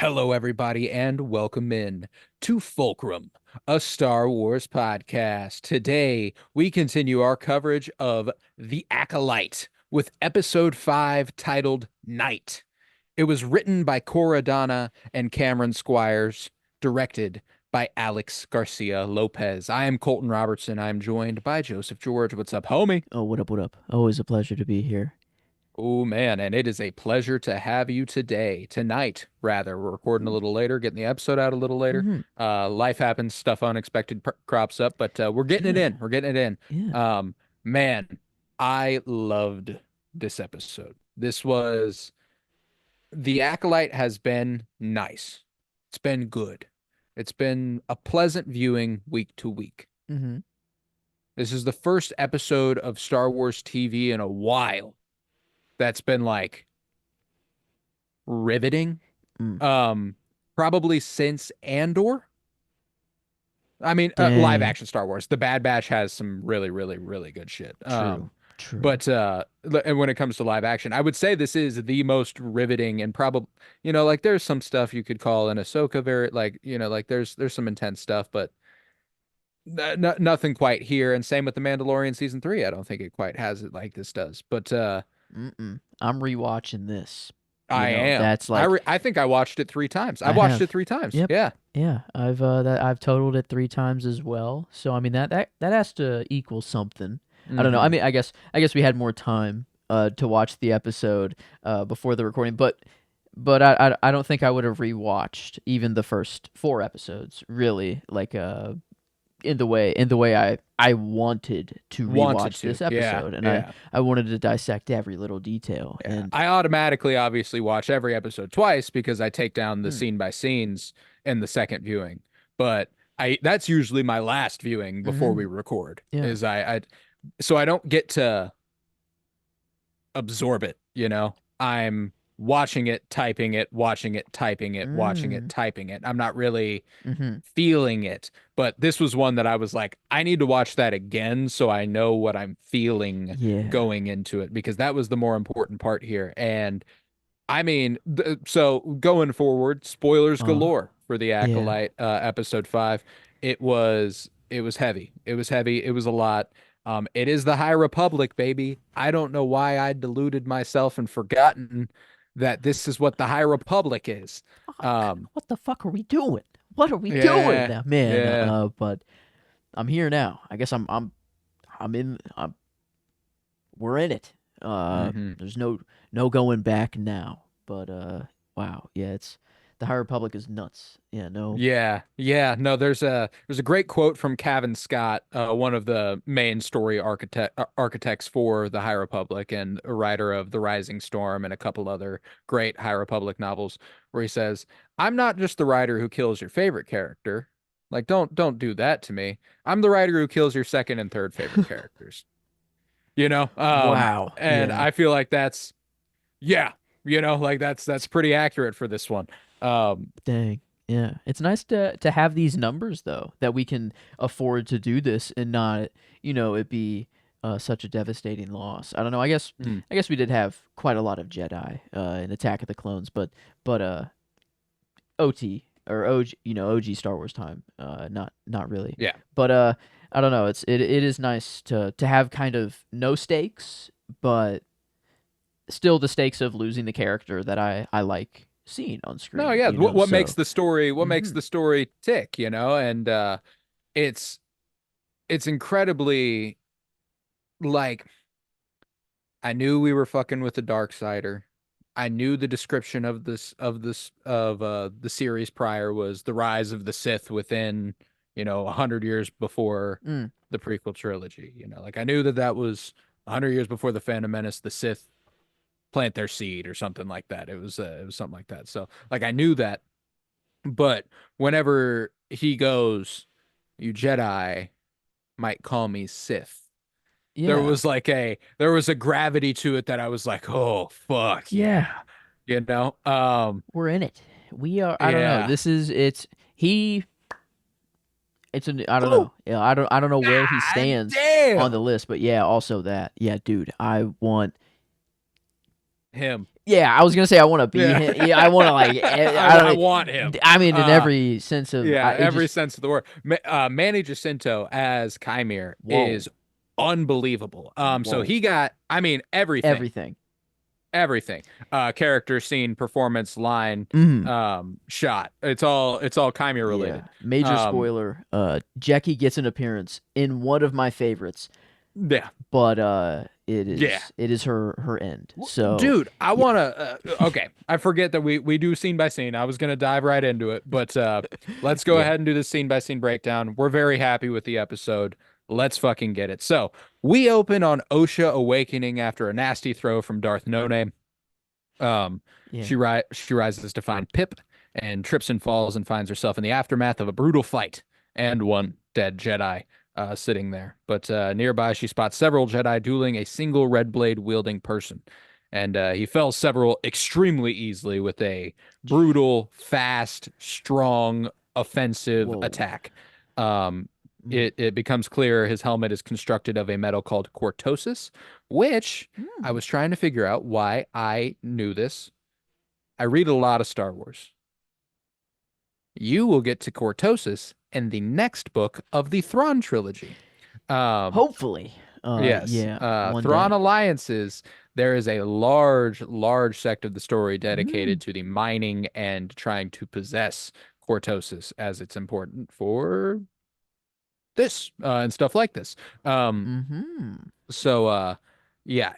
Hello, everybody, and welcome in to Fulcrum, a Star Wars podcast. Today, we continue our coverage of The Acolyte with episode 5 titled Night. It was written by Cora Donna and Cameron Squires, directed by Alex Garcia Lopez. I am Colton Robertson. I am joined by Joseph George. What's up, homie? Oh, what up, what up? Always a pleasure to be here. Oh man, and it is a pleasure to have you tonight, rather. We're recording a little later, getting the episode out a little later. Mm-hmm. Life happens, stuff unexpected crops up, but we're getting it Yeah, in. We're getting it in. yeah. Man, I loved this episode. This was The Acolyte has been nice. It's been good. It's been a pleasant viewing week to week. Mm-hmm. This is the first episode of Star Wars TV in a while that's been like riveting. Mm. Um, Probably since Andor. I mean, live Dang. action Star Wars. The Bad Batch has some really, really, really good shit. True, true. But and when it comes to live action, I would say this is the most riveting and probably, like there's some stuff you could call an Ahsoka very like, like there's some intense stuff, but nothing quite here. And same with the Mandalorian season 3. I don't think it quite has it like this does. But Mm-mm. I'm rewatching this. I am. That's like I think I watched it 3 times. I I watched it have. 3 times. Yep. Yeah. Yeah. I've totaled it 3 times as well. So I mean that has to equal something. I don't know. I Hmm. mean, I guess we had more time to watch the episode before the recording, but I don't think I would have rewatched even the first 4 episodes, really. Like in the way I wanted to Wanted rewatch to. this Yeah. episode, and I Yeah. I wanted to dissect every little detail. Yeah. And I automatically obviously watch every episode twice because I take down the mm, scene by scenes in the second viewing. But I that's usually my last viewing before hmm we record yeah, is I so I don't get to absorb it. I'm watching it, typing it, watching it, typing it, watching it, mm, typing it. I'm not really hmm feeling it. But this was one that I was like, I need to watch that again so I know what I'm feeling yeah, going into it because that was the more important part here. And I mean, so going forward, spoilers uh, galore for the yeah. Acolyte episode 5. It was heavy. It was heavy. It was a lot. It is the High Republic, baby. I don't know why I deluded myself and forgotten that this is what the High Republic is. Fuck, Um, what the fuck are we doing? What are we doing yeah, now, man? yeah. But I'm here now. I guess I'm in. We're in it. Hmm. There's no going back now. But wow, yeah, it's the High Republic is nuts. Yeah, no. Yeah, yeah. No, there's a great quote from Cavan Scott, one of the main story architects for the High Republic and a writer of The Rising Storm and a couple other great High Republic novels, where he says, "I'm not just the writer who kills your favorite character. Like, don't do that to me. I'm the writer who kills your second and third favorite characters." You know, Wow. and Yeah. I feel like yeah, like that's pretty accurate for this one. Um, Dang. Yeah. It's nice to have these numbers though, that we can afford to do this and not, it be such a devastating loss. I don't know. I guess we did have quite a lot of Jedi in Attack of the Clones, but OT or OG, OG Star Wars time, not really. yeah. But I don't know. It is nice to have kind of no stakes, but still the stakes of losing the character that I like seeing on No, screen, yeah. What makes So, the mhm. story tick? And it's it's incredibly like I knew we were fucking with the dark sider. I knew the description of the series prior was the rise of the Sith within, 100 years before Mm, the prequel trilogy. Like I knew that was 100 years before the Phantom Menace, the Sith plant their seed or something like that. It was something like that. So like I knew that. But whenever he goes, you Jedi might call me Sith. yeah, There was a gravity to it that I was like, oh fuck yeah, yeah. we're in it. We are. I don't know. Yeah. This is it's he. It's an. I don't Oh, know. Yeah, I don't know where he god stands on damn the list, but yeah, also that. Yeah, dude, I want him. Yeah, I was gonna say I want to be Yeah, him. Yeah, I want to like. I I don't. want him. I mean, in Uh, every sense of, yeah, it every just sense of the word. Manny Jacinto as Chimere whoa, is unbelievable. So whoa, he got, I mean, everything, everything. everything. Character, scene, performance, line, Mm, shot. It's all Chimere yeah, related. major Um, spoiler. Jackie gets an appearance in one of my favorites, yeah, but it yeah. is her end. So Dude, I yeah, want to. Okay, I forget that we do scene by scene. I was gonna dive right into it, but let's go yeah, ahead and do the scene by scene breakdown. We're very happy with the episode. Let's fucking get it. So we open on Osha awakening after a nasty throw from Darth No Name. Um, yeah. she rises to find Pip and trips and falls and finds herself in the aftermath of a brutal fight and one dead Jedi sitting there. But nearby, she spots several Jedi dueling a single red blade wielding person, and he fells several extremely easily with a brutal, fast, strong, offensive Whoa. attack. Um, Mm. it becomes clear his helmet is constructed of a metal called cortosis, which I Mm. was trying to figure out why I knew this. I read a lot of Star Wars. You will get to Cortosis in the next book of the Thrawn trilogy. Um, Hopefully, yes, yeah, one Thrawn day. Alliances. There is a large, large sect of the story Mm. dedicated to the mining and trying to possess Cortosis, as it's important for this and stuff like this. Um, Hmm. so, yeah,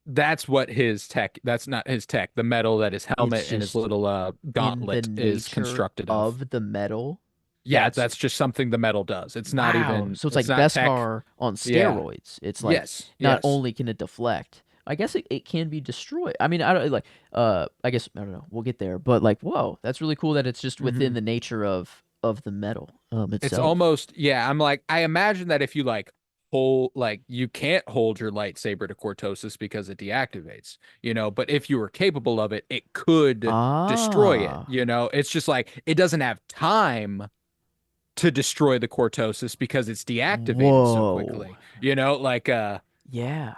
that's what his tech, that's not his tech, the metal that his It's helmet and his just little in the gauntlet is nature constructed of. of the metal. Yeah, That's that's just something the metal does. It's not wow. even, So it's it's like not tech. Beskar on Yeah. steroids. It's like Yes. not Yes. only can it deflect, I guess it can be destroyed. I mean, I don't like. I guess I don't know. We'll get there, but like, whoa, that's really cool that it's just within Hmm. the nature of the metal It's itself. almost, yeah, I'm like, I imagine that if you like hold, like, you can't hold your lightsaber to Cortosis because it deactivates, but if you were capable of it, it could destroy it, Ah, It's just like, it doesn't have time to destroy the Cortosis because it's deactivated so whoa. quickly. Like Yeah.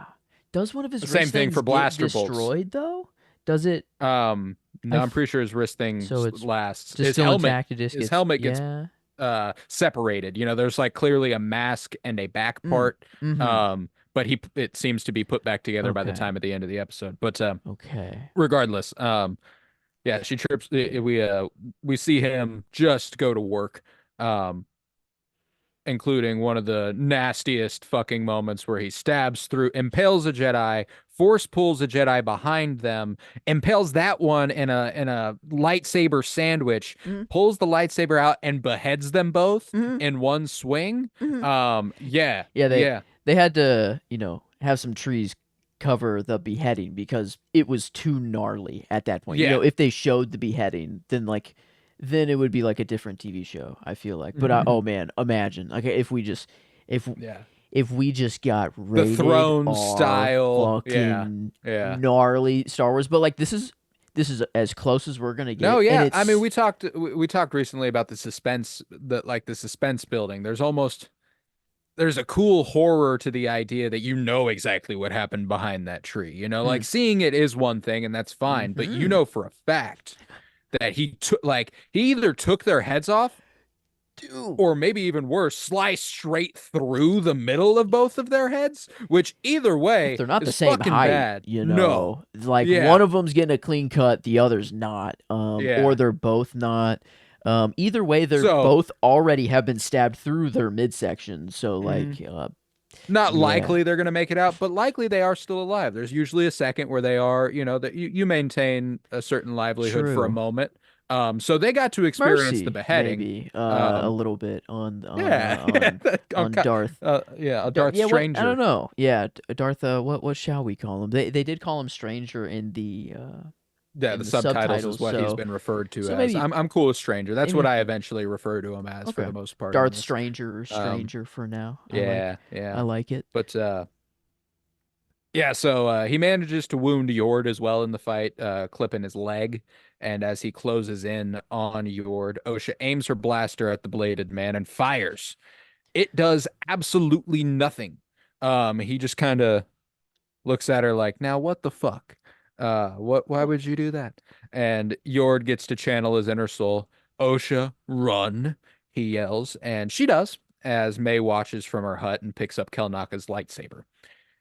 Does one of his same wrist thing things for get blaster bolts. destroyed though? Does it? No, I I'm pretty sure his wrist thing so it's lasts. just still intact. It just His gets helmet gets yeah. separated. There's like clearly a mask and a back Mm. part. Mm-hmm. But it seems to be put back together by the Okay. time at the end of the episode. But Okay. regardless, yeah, she trips. We see him just go to work. Um, including one of the nastiest fucking moments where he stabs through, impales a Jedi, force pulls a Jedi behind them, impales that one in a lightsaber sandwich, Mm-hmm. pulls the lightsaber out and beheads them both Mm-hmm. in one swing. Mm-hmm. Yeah, Yeah, yeah, they had to, have some trees cover the beheading because it was too gnarly at that point. yeah. If they showed the beheading, then it would be like a different TV show, I feel like. But oh man, imagine like if Yeah. if we just got The rated throne R style. Yeah, fucking yeah. gnarly Star Wars, but like this is as close as we're gonna No, get, and yeah. I mean, it's we talked recently about the suspense, the suspense building. There's a cool horror to the idea that exactly what happened behind that tree. Like mm, seeing it is one thing and that's fine, but mm-hmm. for a fact that he either took their heads off Dude, or maybe even worse, sliced straight through the middle of both of their heads, which either if way they're not the is same fucking height, bad. No. like one Yeah. of them's getting a clean cut, the other's not, or Yeah. they're both not. Either way, they're So, both already have been stabbed through their midsection. So mhm. like, Not yeah, likely they're going to make it out, but likely they are still alive. There's usually a second where they are, that you maintain a certain livelihood for a true. moment. So they got to experience the Mercy, beheading. maybe, a Um, little bit yeah, on Darth. a Darth Yeah, what I don't Stranger. know. Yeah, Darth. What shall we call him? They did call him Stranger Yeah, the in the subtitles is subtitles. what he's So been referred to so as. maybe I'm cool with Stranger. That's what maybe I eventually refer to him as for okay. the most part in Darth this. Stranger or Um, Stranger for now. yeah, I yeah. like it. But yeah, so he manages to wound Yord as well in the fight, clipping his leg. And as he closes in on Yord, Osha aims her blaster at the bladed man and fires. It does absolutely nothing. He just kind of looks at her like, now what the fuck? Why would you do that? And Yord gets to channel his inner soul. Osha, run, he yells, and she does, as May watches from her hut and picks up Kelnaka's lightsaber.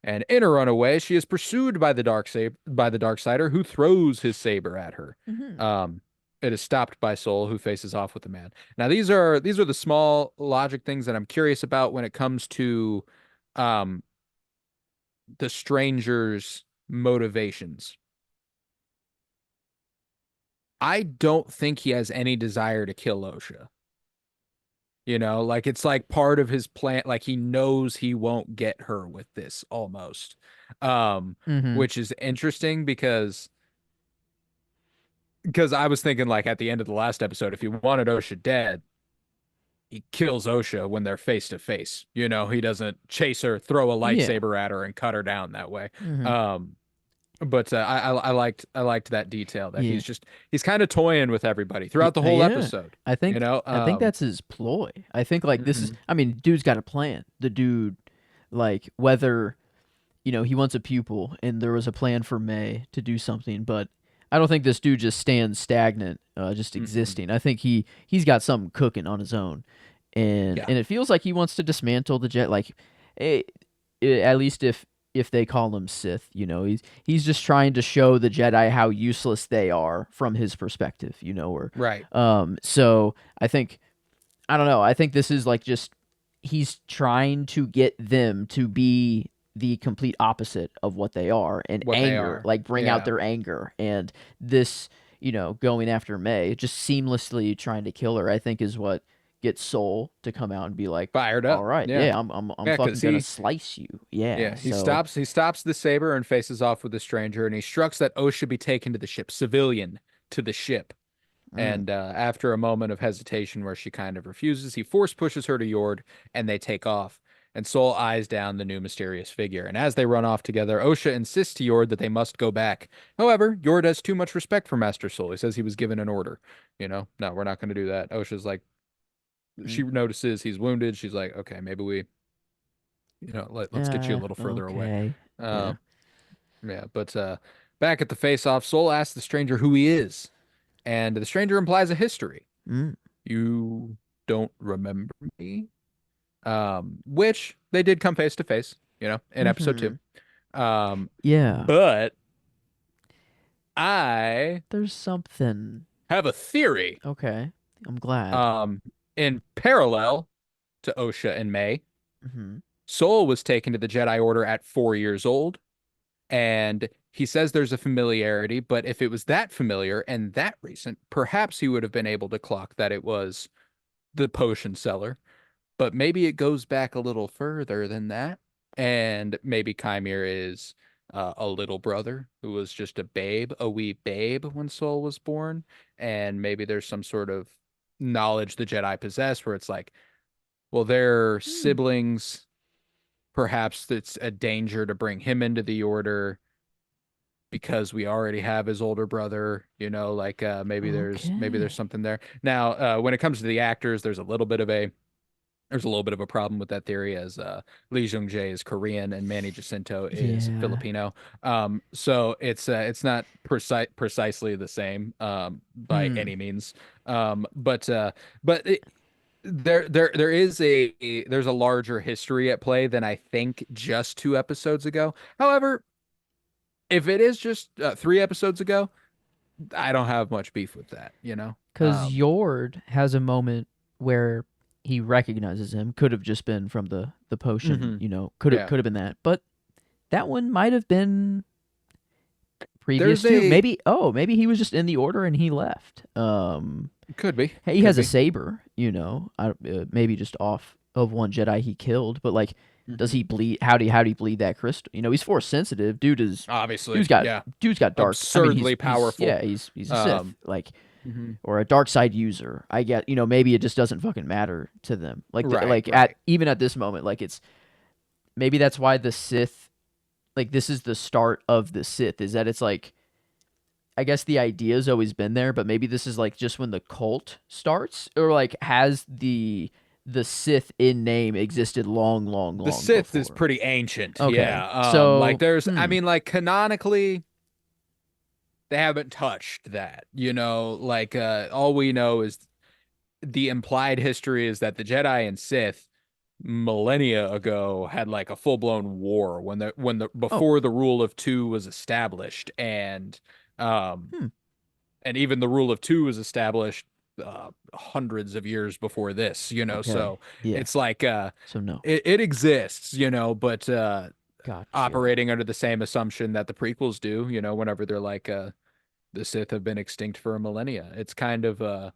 And in her runaway, she is pursued by the Darksider, who throws his saber at her. Hmm. Um, it is stopped by Soul, who faces off with the man. Now, these are the small logic things that I'm curious about when it comes to um the stranger's motivations. I don't think he has any desire to kill Osha. Like it's like part of his plan. Like he knows he won't get her with this almost. Um, Hmm. which is interesting because I was thinking like at the end of the last episode, if he wanted Osha dead, he kills Osha when they're face to face. He doesn't chase her, throw a Yeah. lightsaber at her, and cut her down that way. Hmm. Um, but I liked that detail that Yeah. he's kind of toying with everybody throughout the whole Yeah. episode. I You think know, I think that's his ploy. I think like this is mhm, I mean, dude's got a plan. The dude like whether he wants a pupil and there was a plan for May to do something, but I don't think this dude just stands stagnant, just mhm. existing. I think he's got something cooking on his own. And Yeah, and it feels like he wants to dismantle the jet like eh, at least if they call him Sith, he's just trying to show the Jedi how useless they are from his perspective, or right. so I don't know. I think this is like just he's trying to get them to be the complete opposite of what they are and What they anger, are. like bring out Yeah, their anger and this, going after May, just seamlessly trying to kill her, I think is what gets Soul to come out and be like, fired "All up. right, Yeah, yeah, I'm yeah, fucking because gonna he slice you." Yeah. yeah he So, stops he stops the saber and faces off with the stranger, and he instructs that O should be taken to the ship, civilian to the ship. mm, And after a moment of hesitation where she kind of refuses, he force pushes her to Yord and they take off. And Soul eyes down the new mysterious figure. And as they run off together, Osha insists to Yord that they must go back. However, Yord has too much respect for Master Soul. He says he was given an order. No, we're not going to do that. Osha's like, she mm, notices he's wounded. She's like, okay, maybe let's get you a little further away. okay, yeah, Um, yeah, but back at the face-off, Soul asks the stranger who he is. And the stranger implies a history. mm, You don't remember me? Which they did come face to face, in episode two. mm-hmm, Um, yeah. but I There's something. have a theory. Okay, I'm glad. Um, in parallel to Osha and May, Mm-hmm. Soul was taken to the Jedi Order at 4 years old, and he says there's a familiarity, but if it was that familiar and that recent, perhaps he would have been able to clock that it was the potion seller. But maybe it goes back a little further than that. And maybe Chimere is a little brother who was just a wee babe when Soul was born. And maybe there's some sort of knowledge the Jedi possess where it's like, well, they're Hmm. siblings. Perhaps it's a danger to bring him into the order because we already have his older brother, like maybe there's Okay. something there. Now, when it comes to the actors, there's a little bit of a problem with that theory as Lee Jung-jae is Korean and Manny Jacinto is Yeah. Filipino. So it's not precisely the same by Hmm. any means. But there's a larger history at play than I think just 2 episodes ago. However, if it is just 3 episodes ago, I don't have much beef with that. Because Yord has a moment where he recognizes him. Could have just been from the potion. Hmm. Could have Yeah. could have been that. But that one might have been previous There's too. a Maybe he was just in the order and he left. Could be. He Could has a be. saber. Maybe just off of one Jedi he killed. But like, does Hmm. he bleed? How do he bleed that crystal? He's force sensitive. Obviously, Dude's got yeah. dude's got dark. I mean, Absurdly he's powerful. yeah, he's a Sith. Um, Like, mhm. or a dark side user. I get, maybe it just doesn't fucking matter to them. Like, Right, like at right. even at this moment, like it's maybe that's why the Sith, like this is the start of the Sith, is that it's like I guess the idea's always been there, but maybe this is like just when the cult starts, or like has the Sith in name existed long, long, The long Sith is before. pretty ancient. Okay, Yeah. Like so I mean, like canonically, they haven't touched that, like all we know is the implied history is that the Jedi and Sith millennia ago had like a full-blown war when the Oh, before the rule of two was established, um hmm. and even the rule of two was established hundreds of years before this, Okay. so Yeah. it's like So no. it exists, but Gotcha. operating under the same assumption that the prequels do, whenever they're like the Sith have been extinct for a millennia. It's kind of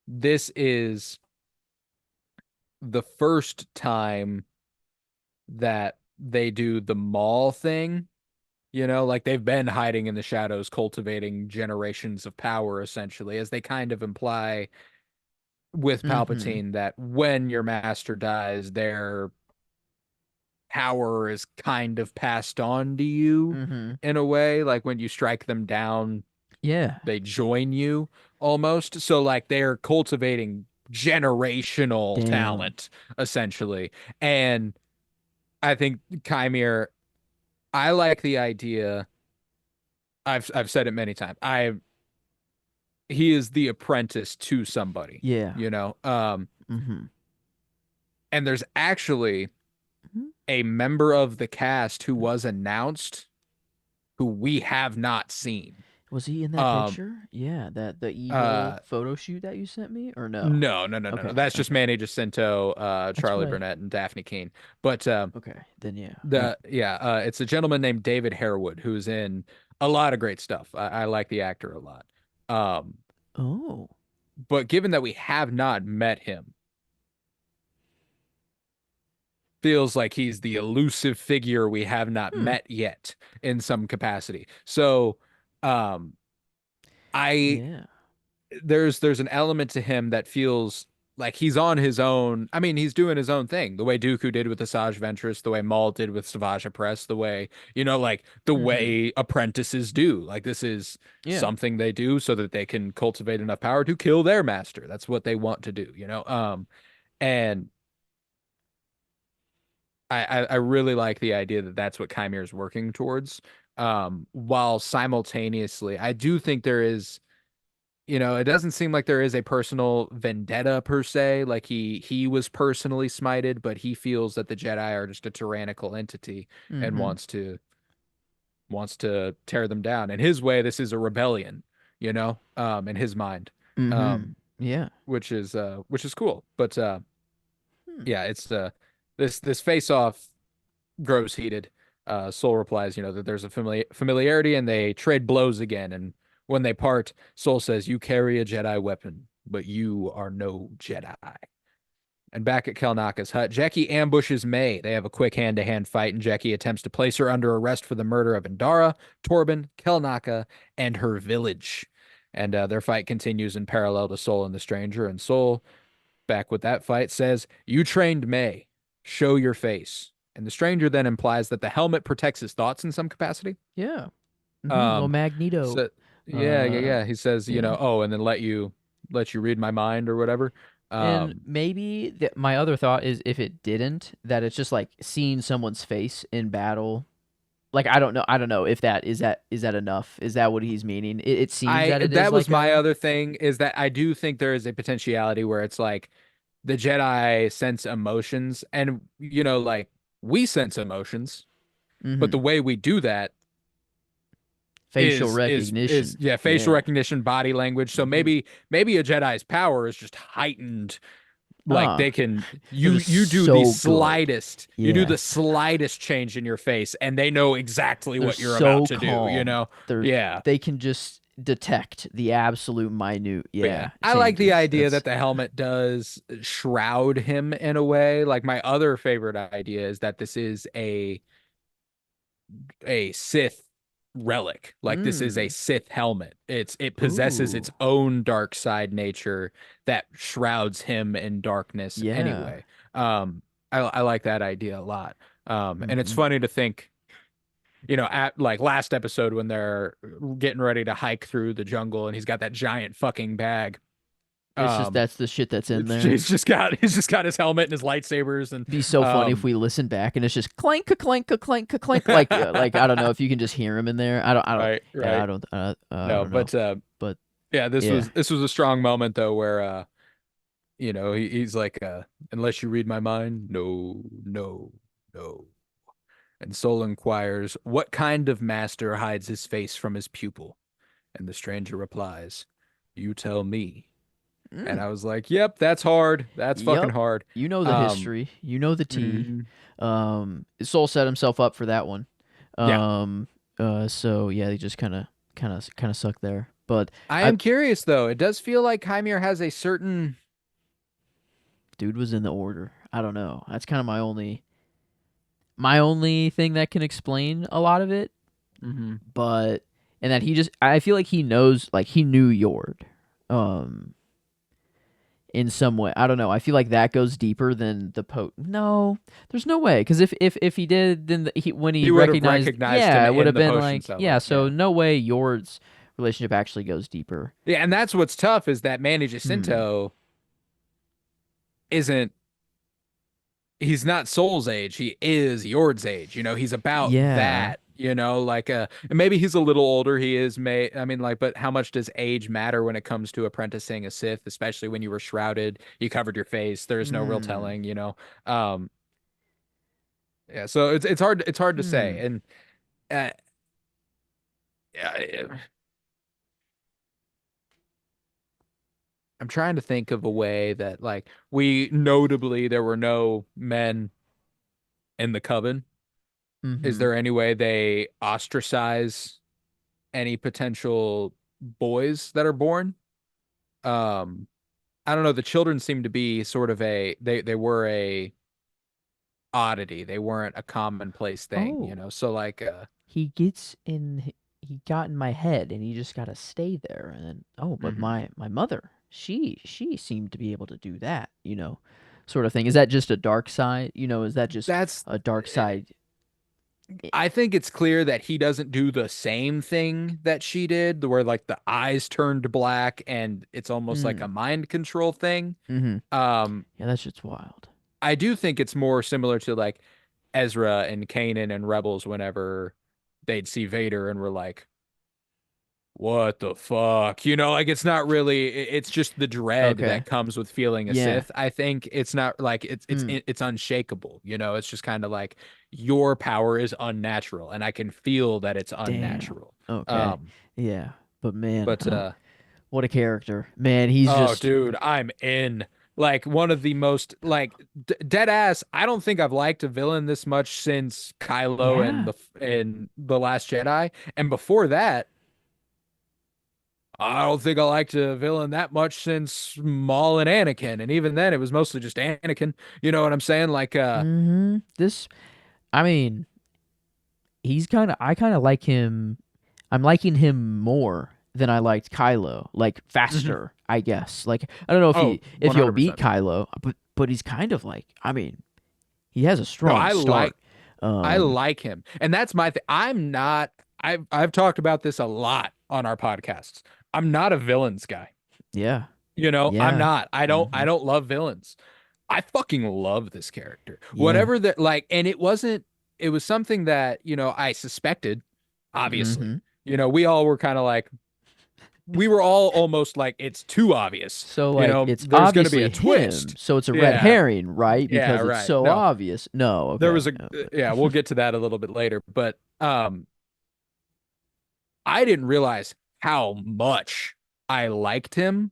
this is the first time that they do the Maul thing, like they've been hiding in the shadows, cultivating generations of power, essentially, as they kind of imply with Mm-hmm. Palpatine that when your master dies, their power is kind of passed on to you Mm-hmm. in a way. Like when you strike them down, Yeah. they join you almost. So, like, they're cultivating generational Damn. talent, essentially. And I think Chimere, I like the idea. I've said it many times. He is the apprentice to somebody, Yeah. you know. Mm-hmm. And there's actually Hmm. a member of the cast who was announced who we have not seen. Was he in that Um, picture? Yeah, that the eagle uh, photo shoot that you sent me, or no? no, no, no, no, no. Okay, That's just okay. Manny Jacinto, That's Charlie what I. Burnett, and Daphne Keene. But Okay, then yeah. the yeah, it's a gentleman named David Harewood who's in a lot of great stuff. I like the actor a lot. Um, Oh. but given that we have not met him, feels like he's the elusive figure we have not Hmm. met yet in some capacity. So, um, I Yeah. there's an element to him that feels like he's on his own. I mean, he's doing his own thing, the way Dooku did with Asajj Ventress, the way Maul did with Savage Press, the way, like the Mm-hmm. way apprentices do. Like this is Yeah. something they do so that they can cultivate enough power to kill their master. That's what they want to do, and I really like the idea that that's what Chimera is working towards. While simultaneously, I do think there is, it doesn't seem like there is a personal vendetta per se. Like he was personally smited, but he feels that the Jedi are just a tyrannical entity and Mm-hmm. wants to tear them down. In his way, this is a rebellion, in his mind, Mm-hmm. um, Yeah. which is cool. But Hmm. yeah, it's this face off grows heated. Soul replies, that there's a familiarity and they trade blows again. And when they part, Soul says, "You carry a Jedi weapon, but you are no Jedi." And back at Kelnaka's hut, Jackie ambushes May. They have a quick hand-to-hand fight, and Jackie attempts to place her under arrest for the murder of Indara, Torben, Kelnaka, and her village. And their fight continues in parallel to Soul and the Stranger. And Soul, back with that fight, says, "You trained May. Show your face." And the Stranger then implies that the helmet protects his thoughts in some capacity. Yeah. Mm-hmm. Little Um, Magneto. so yeah, yeah, Uh. yeah. He says, Yeah. oh, and then let you read my mind or whatever. And Um, maybe my other thought is if it didn't, that it's just like seeing someone's face in battle. Like I don't know if that enough. Is that what he's meaning? It seems I that it is that was like my a. other thing is that I do think there is a potentiality where it's like the Jedi sense emotions, and like we sense emotions, but Mm-hmm. the way we do that Facial is recognition. yeah, facial Yeah. recognition, body language. So Mm-hmm. maybe a Jedi's power is just heightened. Like they Ah, can they're you just you do the so good. slightest you do Yeah. the slightest change in your face and they know exactly They're what you're about so to do, calm. Yeah. They can just detect the absolute minute, But yeah, yeah, I like the changes. idea That's that the helmet does shroud him in a way. Like my other favorite idea is that this is a Sith relic. Like this is a mm. Sith helmet. It possesses its Ooh. own dark side nature that shrouds him in darkness Yeah. anyway. I like that idea a lot. And it's Mm-hmm. funny to think, at like last episode when they're getting ready to hike through the jungle and he's got that giant fucking bag. It's just Um, that's the shit that's in it's there. he's just got his helmet and his lightsabers and Be so funny if um we listen back and it's just clank a clank a clank a clank like I don't know if you can just hear him in there. I don't right, yeah right. I No, don't know. but But yeah, yeah. this was a strong moment though where he's like unless you read my mind, no, no, no. And Soul inquires, what kind of master hides his face from his pupil? And the stranger replies, you tell me. And Mm, I was like, yep, that's hard. That's fucking yep. hard. You know the Um, history. You know the tea. mhm. Soul set himself up for that one. Yeah. Um so yeah, he just kind of sucked there. But I I am curious though. It does feel like Hymir has a certain dude was in the order. I don't know. That's kind of my only thing that can explain a lot of it, Mhm. but and that he just I feel like he knows like he knew Yord um in some way. I don't know. I feel like that goes deeper than the No, there's no way cuz if he did then when he He would have recognized recognized him yeah, it would in have the been potion like yeah, seller. so Yeah. no way Yord's relationship actually goes deeper. Yeah, and that's what's tough is that Manny Hmm. Jacinto isn't he's not Soul's age. He is Yord's age. He's about Yeah. that. Like and maybe he's a little older. He is may I mean like, but how much does age matter when it comes to apprenticing a Sith, especially when you were shrouded, you covered your face, there's no real Hmm. telling. Um yeah, so it's hard to say. Hmm. And uh, yeah, I'm trying to think of a way that like we notably there were no men in the coven. Is Mhm. there any way they ostracize any potential boys that are born? Um, I don't know. The children seem to be sort of they were a oddity. They weren't a commonplace thing. Oh. So like He got in my head and he just got to stay there and then oh but mhm. my mother she seemed to be able to do that sort of thing. Is that just a dark side, is that just That's a dark side? I- I think it's clear that he doesn't do the same thing that she did, where like the eyes turned black and it's almost like a mm, mind control thing. mm-hmm. Um, Yeah, that shit's wild. I do think it's more similar to like Ezra and Kanan and Rebels whenever they'd see Vader and were like, what the fuck? Like it's not really it's just the dread Okay. that comes with feeling a Yeah. Sith. I think it's not like Mm. it's unshakable. It's just kind of like your power is unnatural and I can feel that it's Damn. unnatural. Okay. Um Yeah, but man, but what a character, man. He's oh just dude, I'm in. Like one of the most like dead ass. I don't think I've liked a villain this much since Kylo and yeah. the Last Jedi. And before that, I don't think I liked a villain that much since Maul and Anakin. And even then, it was mostly just Anakin. You know what I'm saying? Like, This I mean, I kind of like him. I'm liking him more than I liked Kylo. Like mhm. faster, I guess. Like I don't know Oh, if he'll beat 100%. Kylo, but he's kind of like I mean, he has a No, strong start. I Um like him. And that's my thing. I'm not, I've talked about this a lot on our podcasts. I'm not a villains guy. yeah. I'm Yeah. not. I Mhm. don't love villains. I fucking love this character. Yeah. Whatever that like, and it was something that, I suspected, obviously. Mhm. We all were kind of like, we were all almost like, it's too obvious. So like it's There's going to be obviously a him, twist. so it's a red Yeah. herring, right? Yeah, Because it's right. so No, obvious. No, there okay. was yeah, we'll get to that a little bit later. But I didn't realize how much I liked him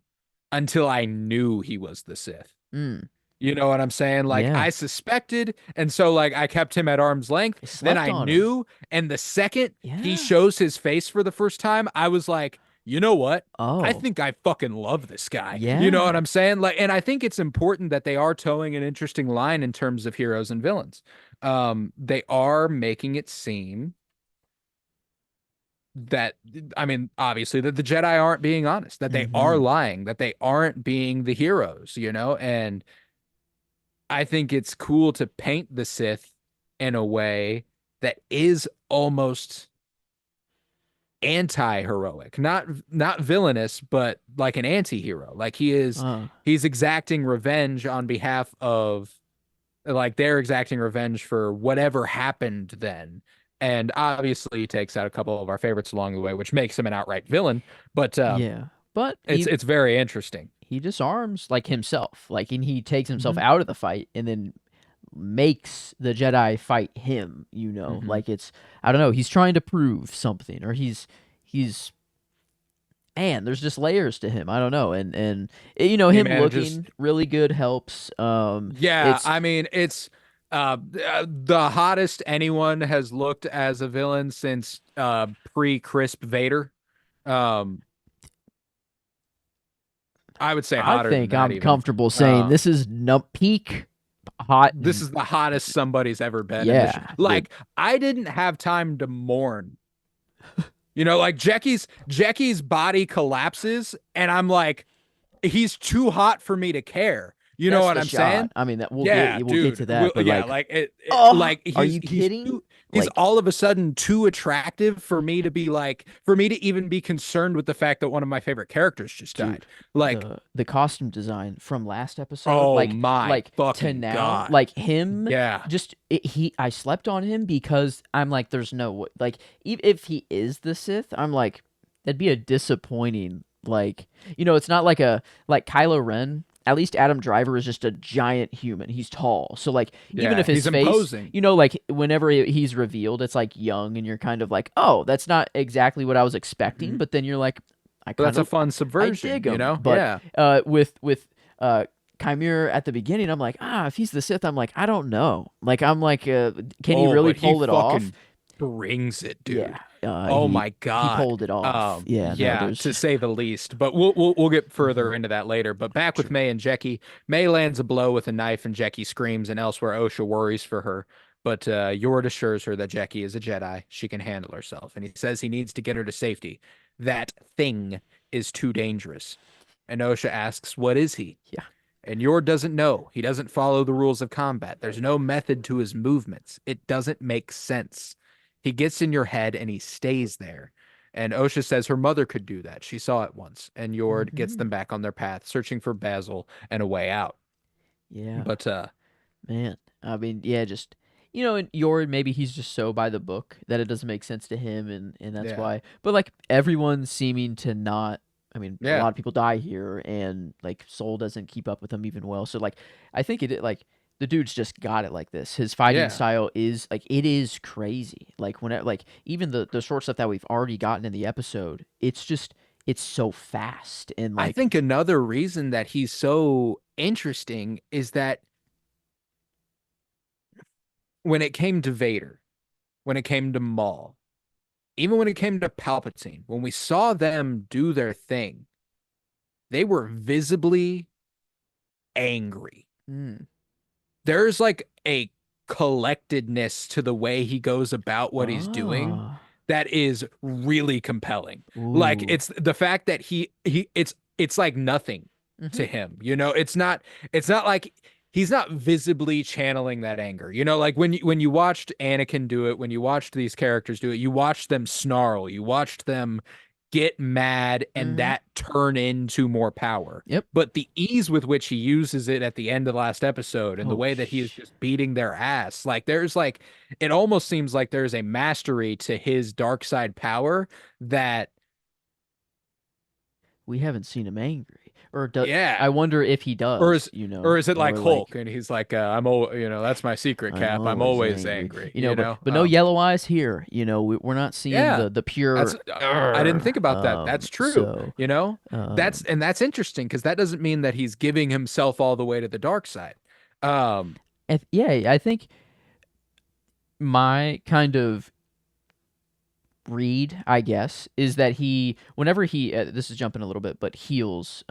until I knew he was the Sith. Mm, You know what I'm saying? Like yeah. I suspected, and so like I kept him at arm's length. They Then slept I on him. knew, and the second he Yeah. shows his face for the first time, I was like, you know what? I Oh. think I fucking love this guy. You know what Yeah. I'm saying? Like, and I think it's important that they are towing an interesting line in terms of heroes and villains. They are making it seem that I mean, obviously that the Jedi aren't being honest, that they are Mhm. lying, that they aren't being the heroes, and I think it's cool to paint the Sith in a way that is almost anti-heroic, not villainous, but like an anti-hero. Like Uh, he's exacting revenge on behalf of, like, they're exacting revenge for whatever happened then. And obviously he takes out a couple of our favorites along the way, which makes him an outright villain. But yeah. But it's very interesting. he disarms like himself, like, and he takes himself Hmm. out of the fight, and then makes the Jedi fight him. You know, Hmm. like it's I don't know. He's trying to prove something, or he's and there's just layers to him. I don't know, and you know He him manages. looking really good helps. Yeah, It's I mean, it's the hottest anyone has looked as a villain since pre-Crisp Vader. Um, I would say I hotter than think that I'm even. comfortable saying Uh, this is peak hot. this is the hottest somebody's ever been in this. Yeah, Like, I didn't have time to mourn. You know, like Jackie's body collapses, and I'm like, he's too hot for me to care. You know that's what the I'm shot. saying? I mean that Yeah, we'll get dude. to that, but Yeah, like, like oh, like are you he's kidding? too, he's Like, all of a sudden too attractive for me to be like, for me to even be concerned with the fact that one of my favorite characters just dude, died. Like, the costume design from last episode, oh my like to fucking now, God. like him, Yeah. just he I slept on him because I'm like, there's no like, if he is the Sith, I'm like, that'd be a disappointing, like, you know, it's not like a like Kylo Ren. At least Adam Driver is just a giant human. He's tall. So like, even if Yeah, his he's face, imposing. you know, like whenever he's revealed, it's like young, and you're kind of like, "Oh, that's not exactly what I was expecting." Mhm. But then you're like, I But kind that's a of fun I subversion, dig you him. know? But Yeah. with Chimera at the beginning, I'm like, if he's the Sith, I'm like, I don't know. Like, I'm like, can he Oh, really but he pull it off? fucking brings it, Yeah, dude. Oh my he God. pulled it off. Yeah, no, Yeah, there's to say the least. But we'll get Mhm. further into that later. But back with Sure. May and Jackie. May lands a blow with a knife and Jackie screams, and elsewhere Osha worries for her. But Yord assures her that Jackie is a Jedi. She can handle herself. And he says he needs to get her to safety. That thing is too dangerous. And Osha asks, what is he? Yeah, And Yord doesn't know. He doesn't follow the rules of combat. There's no method to his movements. It doesn't make sense. He gets in your head and he stays there. And Osha says her mother could do that. She saw it once. And Yord gets hmm them back on their path, searching for Basil and a way out. yeah, But man. I mean, yeah, just, you know, and Yord, maybe he's just so by the book that it doesn't make sense to him, and that's yeah, why. But like everyone seeming to not. I mean, a yeah, lot of people die here, and like Soul doesn't keep up with him even well. So like, I think like the dude's just got it like this. His fighting yeah. style is like, it is crazy. Like when like even the short stuff that we've already gotten in the episode, it's just it's so fast and I like think another reason that he's so interesting is that when it came to Vader, when it came to Maul, even when it came to Palpatine, when we saw them do their thing, they were visibly angry. mm, There's like a collectedness to the way he goes about what he's doing ah, that is really compelling. Like, ooh, it's the fact that it's like nothing mm-hmm, to him. You know, it's not like he's not visibly channeling that anger. You know, like when you watched Anakin do it, when you watched these characters do it, you watched them snarl, you watched them get mad and mm-hmm, that turn into more power. yep. But the ease with which he uses it at the end of the last episode and the Oh, way that he is just beating their ass, like there's like, it almost seems like there's a mastery to his dark side power that, we haven't seen him angry, or do, yeah. I wonder if he Or does. is You or know, is it like or Hulk like, and he's like, I'm all, that's my secret, I'm Cap. I'm always always angry, angry, you know, but no um, yellow eyes here. You know, we're not seeing yeah. the That's pure. I didn't think about that. That's true. So, You know? um, That's interesting because that doesn't mean that he's giving himself all the way to the dark side. Um, yeah, I think my kind of read, I guess, is that he, whenever he, this is jumping a little bit, but heals,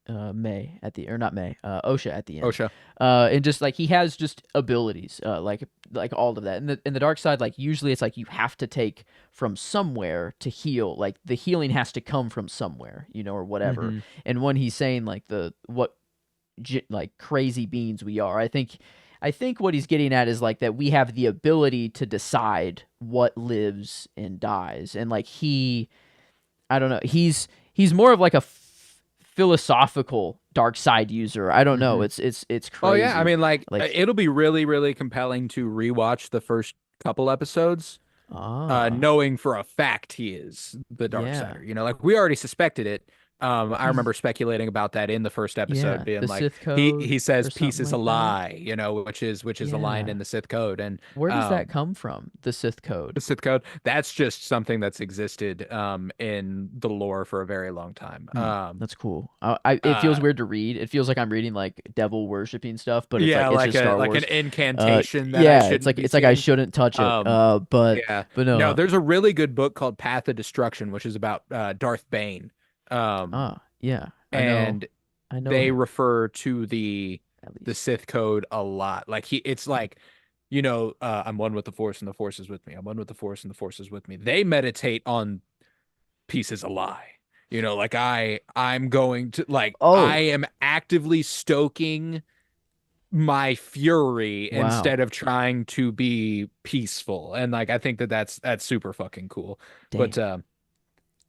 May at the, or not May, Osha at the end, OSHA. and just like he has just abilities, like all of that. In the dark side, like usually it's like you have to take from somewhere to heal. Like the healing has to come from somewhere, you know, or whatever. And when he's saying like the what like crazy beings we are, I think what he's getting at is like that we have the ability to decide what lives and dies, and like I don't know, he's more of like a philosophical dark side user. I don't know. Hmm. It's Oh yeah, I crazy. mean, like Like it'll be really, really compelling to rewatch the first couple episodes, ah knowing for a fact he is the dark yeah, sider. Like we already suspected it. I he's remember speculating about that in the first episode, yeah being the like Sith he code he says or peace something is a like that. lie, which is a line Yeah, in the Sith code, and where does that um, come from? The Sith the code. Sith code, that's just something that's existed in the lore for a very long time. Hmm, that's cool. It feels Uh, weird to read. It feels like I'm reading like devil worshipping stuff, but yeah, it's like just a Star like an Wars. incantation that I Yeah, shouldn't be it's like I seeing. shouldn't touch it. Um, yeah. But No, no. there's a really good book called Path of Destruction, which is about Darth Bane. Yeah, And I know they him refer to at the least. Sith code a lot. Like it's like, I'm one with the Force and the Force is with me. I'm one with the Force and the Force is with me. They meditate on peace is a lie. Like I'm going to like I Oh, am actively stoking my fury wow. instead of trying to be peaceful. And like I think that that's super fucking cool. But Dang.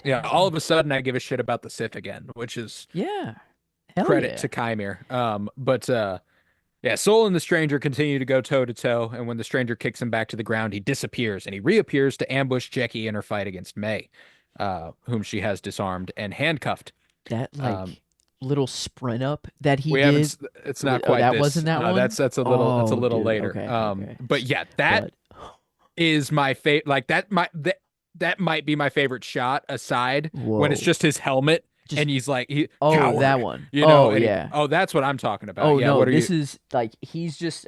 yeah, Dang, all of dang. a sudden I give a shit about the Sith again, which is Yeah. Hell credit yeah. to Chimere. But yeah, Soul and the stranger continue to go toe to toe, and when the stranger kicks him back to the ground, he disappears and he reappears to ambush Jackie in her fight against May, whom she has disarmed and handcuffed. That Um, like little sprint up that he we haven't. did. It's not Oh, quite that this. wasn't that one? That's a Oh, little dude. later. Okay, okay. But yeah, that But is my favorite. Like that might be my favorite shot. Aside when it's whoa. just his helmet Just and he's like he oh, that coward, one. Oh, and he. yeah. Oh, that's what I'm talking about. Oh Yeah. no, What are you? this is like he's just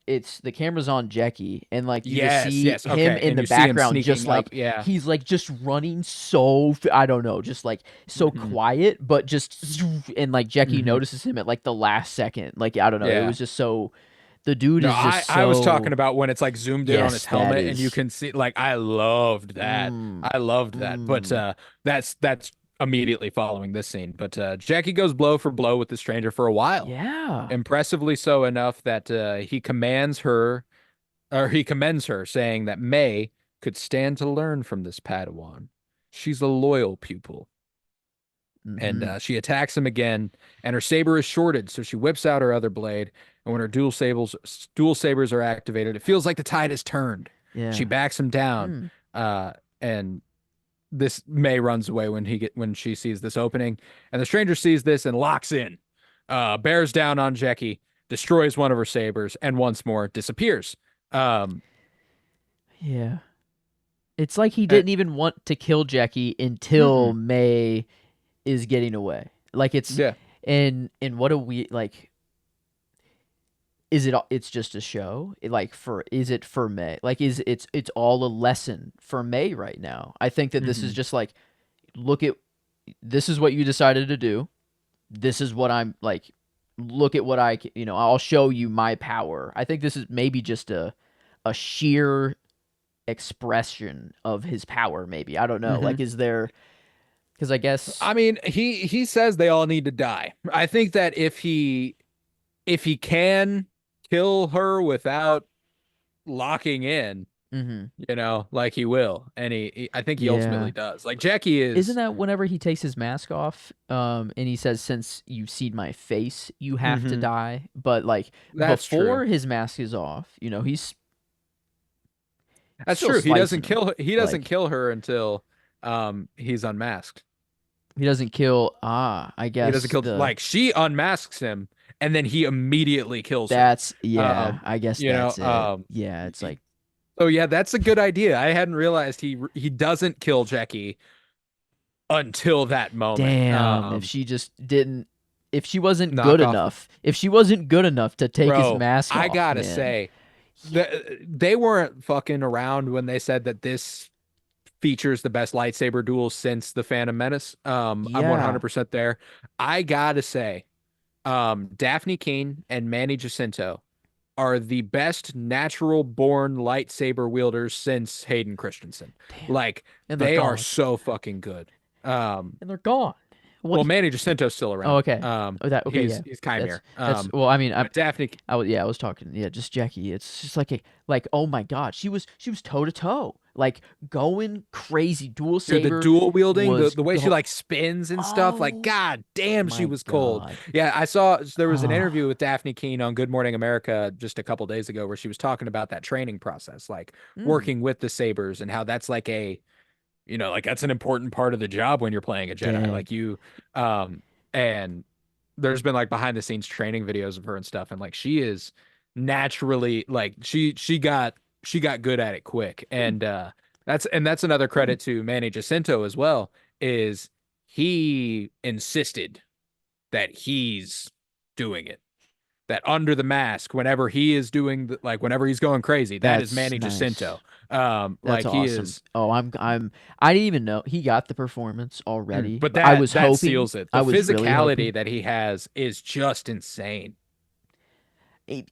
it's the camera's on Jackie and like you just Yes. see Yes. him Okay. in And the you see him background just sneaking up. like Yeah. he's like just running so I don't know, just like so Hmm. quiet but just and like Jackie Hmm. notices him at like the last second. Like I don't know, it Yeah. was just so the dude No, is just I was talking so about when it's like zoomed in on his yes, that helmet and you is can see like I loved that. mm, I loved that. But mm, that's immediately following this scene. But Jackie goes blow for blow with the stranger for a while. yeah. Impressively so enough that he commends her, saying that May could stand to learn from this Padawan. She's a loyal pupil. And Mhm. she attacks him again, and her saber is shorted, so she whips out her other blade. And when her dual sabers are activated, it feels like the tide has turned. She Yeah. backs him down, Hmm. and this May runs away when she sees this opening, and the stranger sees this and locks in, bears down on Jackie, destroys one of her sabers, and once more disappears. Um, Yeah. It's like he and, didn't even want to kill Jackie until mm-mm, May is getting away. Like it's yeah. and what do we like is it it's just a show? Like for is it for May? Like is it's all a lesson for May right now. I think that this is Hmm. just like look at this is what you decided to do. This is what I'm like look at what I'll show you my power. I think this is maybe just a sheer expression of his power maybe. I don't know. Hmm. Like is there cuz I guess I mean, he says they all need to die. I think that if he can kill her without locking in, mhm. like he will, and I think he ultimately Yeah. does. Like Jackie Isn't is. that whenever he takes his mask off, and he says, "Since you've seen my face, you have to Hmm. die." But like That's true. before his mask is off, he's That's still true. slicing him. He doesn't Like kill her until he's unmasked. he doesn't kill. I He doesn't guess kill like she unmasks him and then he immediately kills her. that's yeah. Um, I guess you know, that's it. Yeah, it's like so yeah, that's a good idea. I hadn't realized he doesn't kill Jackie until that moment. damn. If she just didn't, if she wasn't good Knock off the enough, if she wasn't good enough to take his bro. mask I off, gotta man. say, Yeah, they weren't fucking around when they said that this features the best lightsaber duels since the Phantom Menace. I'm yeah. 100% there. I gotta say, Daphne Keane and Manny Jacinto are the best natural born lightsaber wielders since Hayden Christensen. Damn. Like And they're they are gone. so fucking good. Um, And they're gone. What? Well, Manny Jacinto's still Oh, around. okay. Oh, that okay, yeah. He's That's Chimere. that's well, I mean, But Daphne, yeah, I was talking, yeah, just Jackie. It's just like oh my God, she was toe to toe, like going crazy. Dual dude, the saber dual wielding, was the way she go. like spins and stuff, like Oh god damn, she my was cold. God. Yeah, I saw there was an Oh, interview with Daphne Keene on Good Morning America just a couple days ago where she was talking about that training process, like mm, working with the sabers and how that's like like that's an important part of the job when you're playing a Jedi. dang. Like um, and there's been like behind the scenes training videos of her and stuff, and like she is naturally like she got good at it quick, Hmm, and that's another credit to Manny Jacinto as well, is he insisted that he's doing it. That under the mask, whenever he is doing whenever he's going crazy, that is that's Manny nice. Jacinto. That's Like he awesome. is. Oh, I didn't even know he got the performance already, But but I was that hoping. seals it. The I was really hoping. physicality that he has is just insane. eh,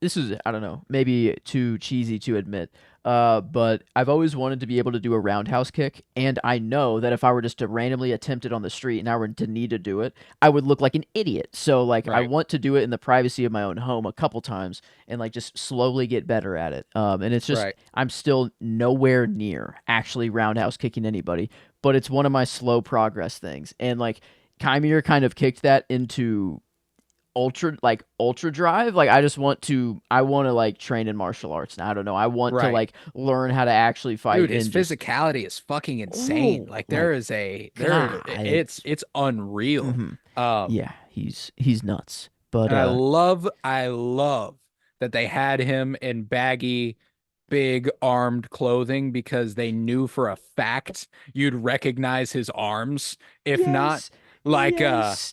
This is, I don't know, maybe too cheesy to admit, but I've always wanted to be able to do a roundhouse kick, and I know that if I were just to randomly attempt it on the street and I were to need to do it, I would look like an idiot. So like I Right. want to do it in the privacy of my own home a couple times and like just slowly get better at it. And it's just Right. I'm still nowhere near actually roundhouse kicking anybody, but it's one of my slow progress things. And like Chimere kind of kicked that into ultra drive. Like I want to like train in martial arts now. I don't know, I want to Right. like learn how to actually fight Dude, his and just physicality is fucking insane. oh Like like there is a there God. it's unreal. Hmm. Um Yeah, he's nuts, but and I love that they had him in baggy big armed clothing because they knew for a fact you'd recognize his arms. If not, yes, like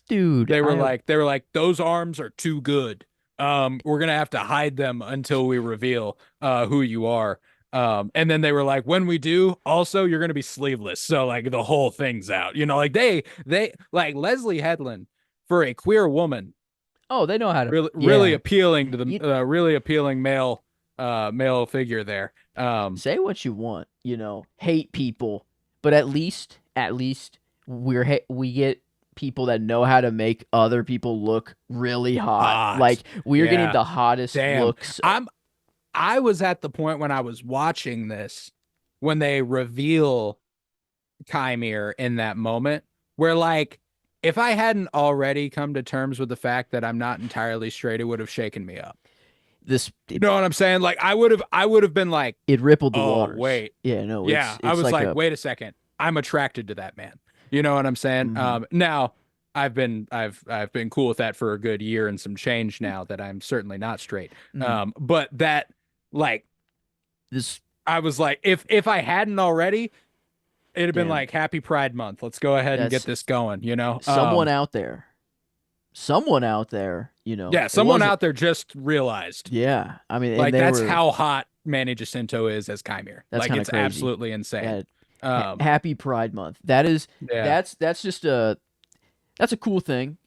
dude, they were like those arms are too good. We're gonna have to hide them until we reveal who you are. And then they were like, when we do, also you're gonna be sleeveless, so like the whole thing's out. Like they like Leslie Headland for a queer woman, oh, they know how to, really yeah. appealing to You the really appealing male figure there. say what you want, hate people, but at least we get people that know how to make other people look really hot. Like Hot, we're getting yeah. the hottest Damn, looks. I was at the point when I was watching this when they reveal Chimere in that moment where like if I hadn't already come to terms with the fact that I'm not entirely straight, it would have shaken me up. This You know what I'm saying? Like I would have been like, it rippled the "Oh, waters. wait." Yeah, no, Yeah, I it's was like like, a "Wait a second. I'm attracted to that man." You know what I'm saying? mhm. Now I've been cool with that for a good year and some change now that I'm certainly not straight. Mm. But that like This I was like, if I hadn't already, it'd have been damn. like Happy Pride Month. Let's go ahead and get That's this going, you know? someone out there. Someone out there, Yeah, it someone wasn't out there just realized. yeah. I mean, and Like they that's were how hot Manny Jacinto is as Chimere. that's Like kind of it's crazy. absolutely insane. Yeah. Um, Happy Pride Month. That is yeah, that's just that's a cool thing,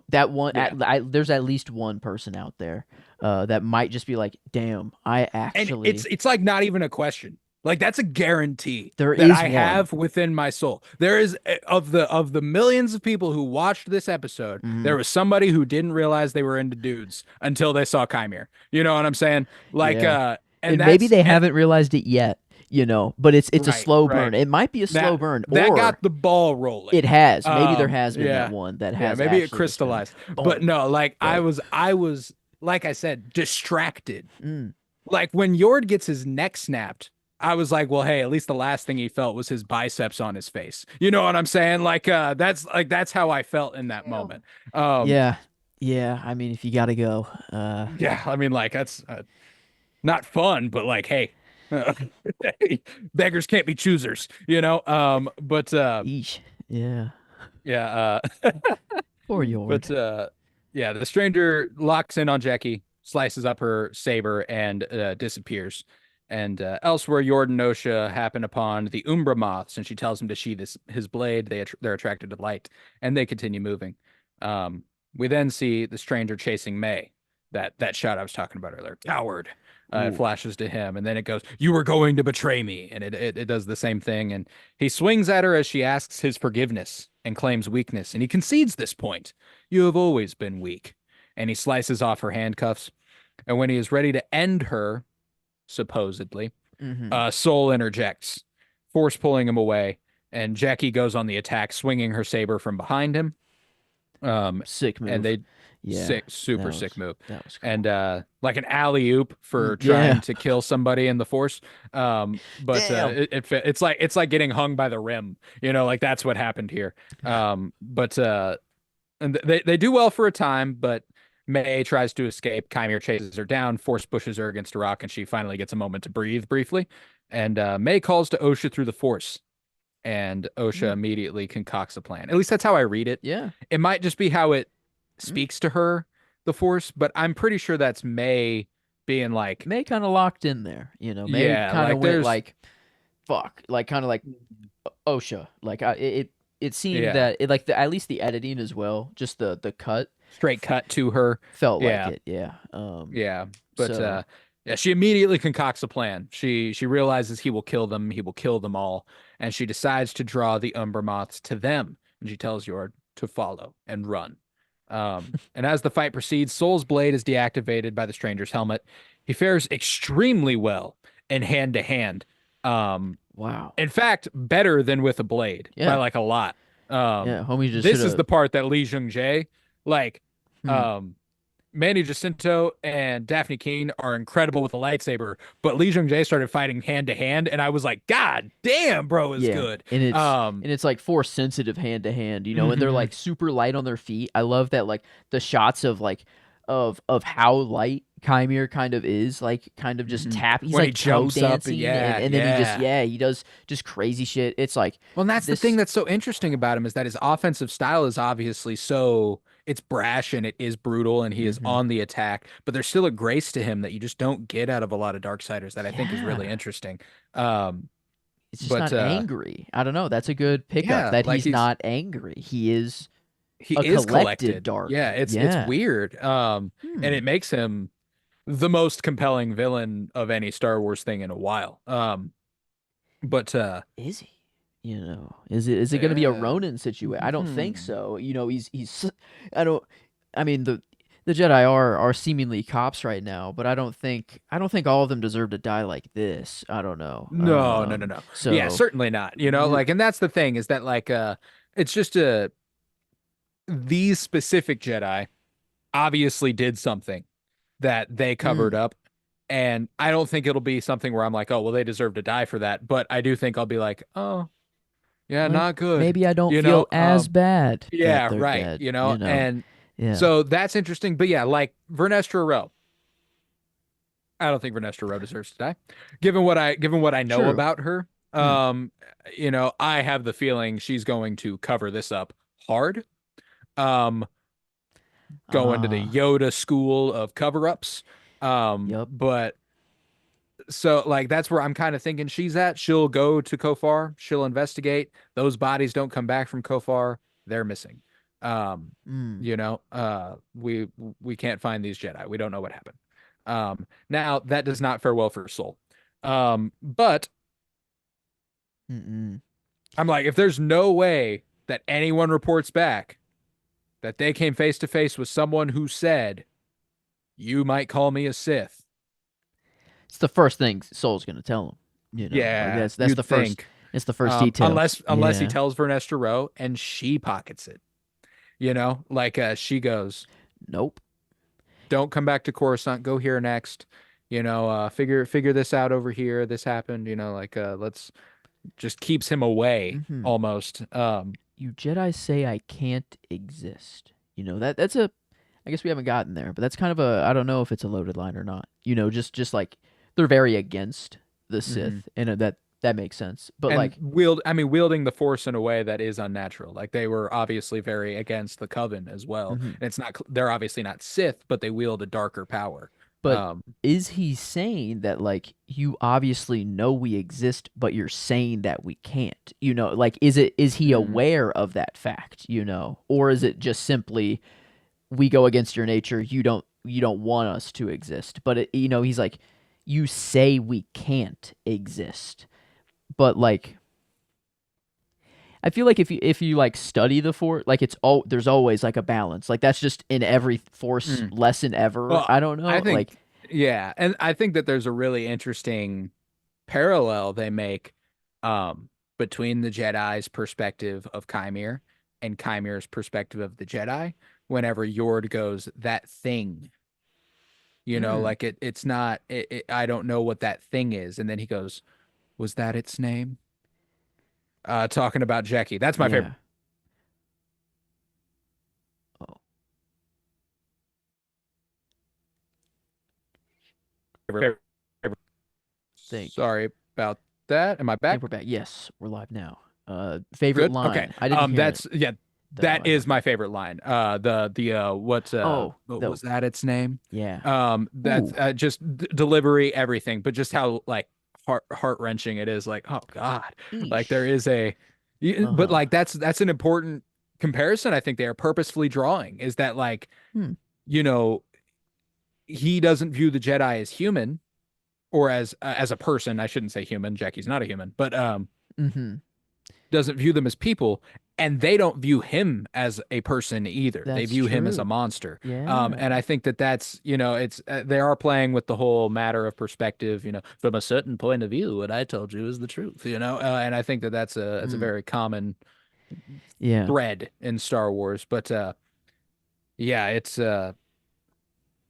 That one, yeah. there's at least one person out there, that might just be like, "Damn, I And it's actually." it's like not even a question. Like that's a guarantee There that is I one. have within my soul. There is of the millions of people who watched this episode, Hmm. there was somebody who didn't realize they were into dudes until they saw Chimere. You know what I'm saying? Like Yeah, and and maybe that's they and haven't realized it yet, but it's a right, slow right. burn. It might be a slow That burn, that or got the ball rolling. it has. Maybe there has been that Yeah. one that Yeah, has maybe it actually just been crystallized. But boom. no, like I But was I was like I said, distracted. mm, Like when Yord gets his neck snapped, I was like, well, hey, at least the last thing he felt was his biceps on his face. You know what I'm saying? That's how I felt in that damn. moment. Um, Yeah, yeah. I mean, if you gotta go, yeah, I mean, like that's not fun, but like, hey, beggars can't be choosers, you know? eesh. Yeah, Yeah, poor Yord. but yeah, the stranger locks in on Jackie, slices up her saber, and disappears. And elsewhere, Yordanosha happen upon the Umbra moths, and she tells him to sheathe his blade. They're attracted to light, and they continue moving. We then see the stranger chasing May. That shot I was talking about earlier. Coward. It Ooh. flashes to him, and then it goes, "You were going to betray me," and it does the same thing. And he swings at her as she asks his forgiveness, and claims weakness, and he concedes this point. You have always been weak. And he slices off her handcuffs. And when he is ready to end her, supposedly, Mm-hmm. Soul interjects, force pulling him away, and Jackie goes on the attack, swinging her saber from behind him. Um, Sick and move. they Yeah, super sick move, that was and cool. like an alley oop for trying Yeah. to kill somebody in the force. But Damn. it's like getting hung by the rim, like that's what happened here. But and they do well for a time, but May tries to escape. Chimere chases her down, force pushes her against a rock, and she finally gets a moment to breathe briefly. And May calls to OSHA through the force, and OSHA Mm. immediately concocts a plan. At least that's how I read it. Yeah. It might just be how it Mm. speaks to her, the force, but I'm pretty sure that's May being like, May kind of locked in there. May yeah, kind of like went there's, like, fuck, like kind of like OSHA. Like it seemed yeah, that it like at least the editing as well, just the cut straight cut to her. felt like Yeah, it. Yeah. yeah, but So yeah, she immediately concocts a plan. She realizes he will kill them. He will kill them all, and she decides to draw the Umber Moths to them. And she tells Yord to follow and run. And as the fight proceeds, Soul's blade is deactivated by the stranger's helmet. He fares extremely well in hand to hand. Um, wow. in fact, better than with a blade by Yeah. like a lot. Yeah. Homie just should This is have. the part that Lee Jung Jae, like, Hmm. um, Manny Jacinto and Daphne Keene are incredible with a lightsaber, but Lee Jung Jae started fighting hand to hand, and I was like, God damn, bro is Yeah, good. and it's Um, and it's like force sensitive hand to hand, and they're mhm, like super light on their feet. I love that like the shots of like of how light Chimere kind of is, like kind of just mhm. tap. He's When he like toe jumps up, dancing yeah, and then he just yeah. yeah, he does just crazy shit. It's like Well, and that's the thing this that's so interesting about him is that his offensive style is obviously so it's brash and it is brutal and he is hmm on the attack, but there's still a grace to him that you just don't get out of a lot of Darksiders that I think is really yeah. interesting. Um, It's just but not angry. I don't know. That's a good pickup yeah, that like he's not angry. He is he a is collected collected. Yeah, dark. it's Yeah. weird. And Hmm. it makes him the most compelling villain of any Star Wars thing in a while. But Is he? Is it going to be a uh, Ronin situation? I don't think hmm. so. He's I don't I mean the Jedi are seemingly cops right now, but I don't think all of them deserve to die like this. I don't know. No, no, no, no. Yeah, So certainly not. r- Like, and that's the thing is that like it's just these specific Jedi obviously did something that they covered mm, up. And I don't think it'll be something where I'm like, oh, well, they deserve to die for that. But I do think I'll be like, oh, yeah, like not good. maybe I don't You feel know, as bad that yeah, they're right. dead, And Yeah. so that's interesting. But yeah, like Vernestra Rowe, I don't think Vernestra Rowe deserves to die. Given what I know True. about her, Hmm. I have the feeling she's going to cover this up hard. Um, go into the Ah, Yoda school of cover-ups. yep. But so like that's where I'm kind of thinking she's at. She'll go to Kofar, she'll investigate. Those bodies don't come back from Kofar, they're missing. Um, Mm. we can't find these Jedi. We don't know what happened. Now that does not fare well for Soul. But Mm-mm. I'm like, if there's no way that anyone reports back that they came face to face with someone who said, "You might call me a Sith." It's the first thing Soul's going to tell him, Like Yeah, that's you'd the first think. it's the first detail. Unless he Yeah. tells Vernestra Rowe and she pockets it. Like she goes, Nope. "Don't come back to Coruscant. Go here next. Figure this out over here. This happened. Like let's just keeps him away Hmm. almost. You Jedi say I can't exist. That's a. I guess we haven't gotten there, but that's kind of a. I don't know if it's a loaded line or not. Just like they're very against the Mhm. Sith, and that makes sense. But And like, wielding the Force in a way that is unnatural. Like they were obviously very against the Coven as well. mhm. And it's not they're obviously not Sith, but they wield a darker power. But Um, is he saying that like you obviously know we exist, but you're saying that we can't? Like is he mm, aware of that fact? Or is it just simply we go against your nature, you don't want us to exist? But he's like you say we can't exist, but like I feel like if you like study the force, like there's always like a balance. Like that's just in every force Mm. lesson ever. Well, I don't I know. Like, think, yeah, and I think that there's a really interesting parallel they make um between the Jedi's perspective of Chimere and Chimere's perspective of the Jedi whenever Yord goes that thing, mm, like it's not I don't know what that thing is, and then he goes, was that its name? Talking about Jackie. That's my yeah. Oh, favorite. think Sorry about that. Am I think back? we're back. Yes, we're live now. Favorite Good. Okay. line. I didn't hear it Yeah, though. that I is don't. my favorite line. Oh, What the was that its name? yeah. That's Ooh. just delivery, everything, but just how like heart-wrenching it is. Like, oh God, like there Eesh. is but Uh-huh. like that's an important comparison. I think they are purposefully drawing is that like, Hmm. you know, he doesn't view the Jedi as human or as a person. I shouldn't say human. Jackie's not a human, but Mm-hmm. doesn't view them as people, and they don't view him as a person either. They That's view him as a true. monster. And Yeah. I think that that's, it's they are playing with the whole matter of perspective. From a certain point of view, what I told you is the truth. And I think that that's a Mm. very common Yeah. thread in Star Wars. But yeah, it's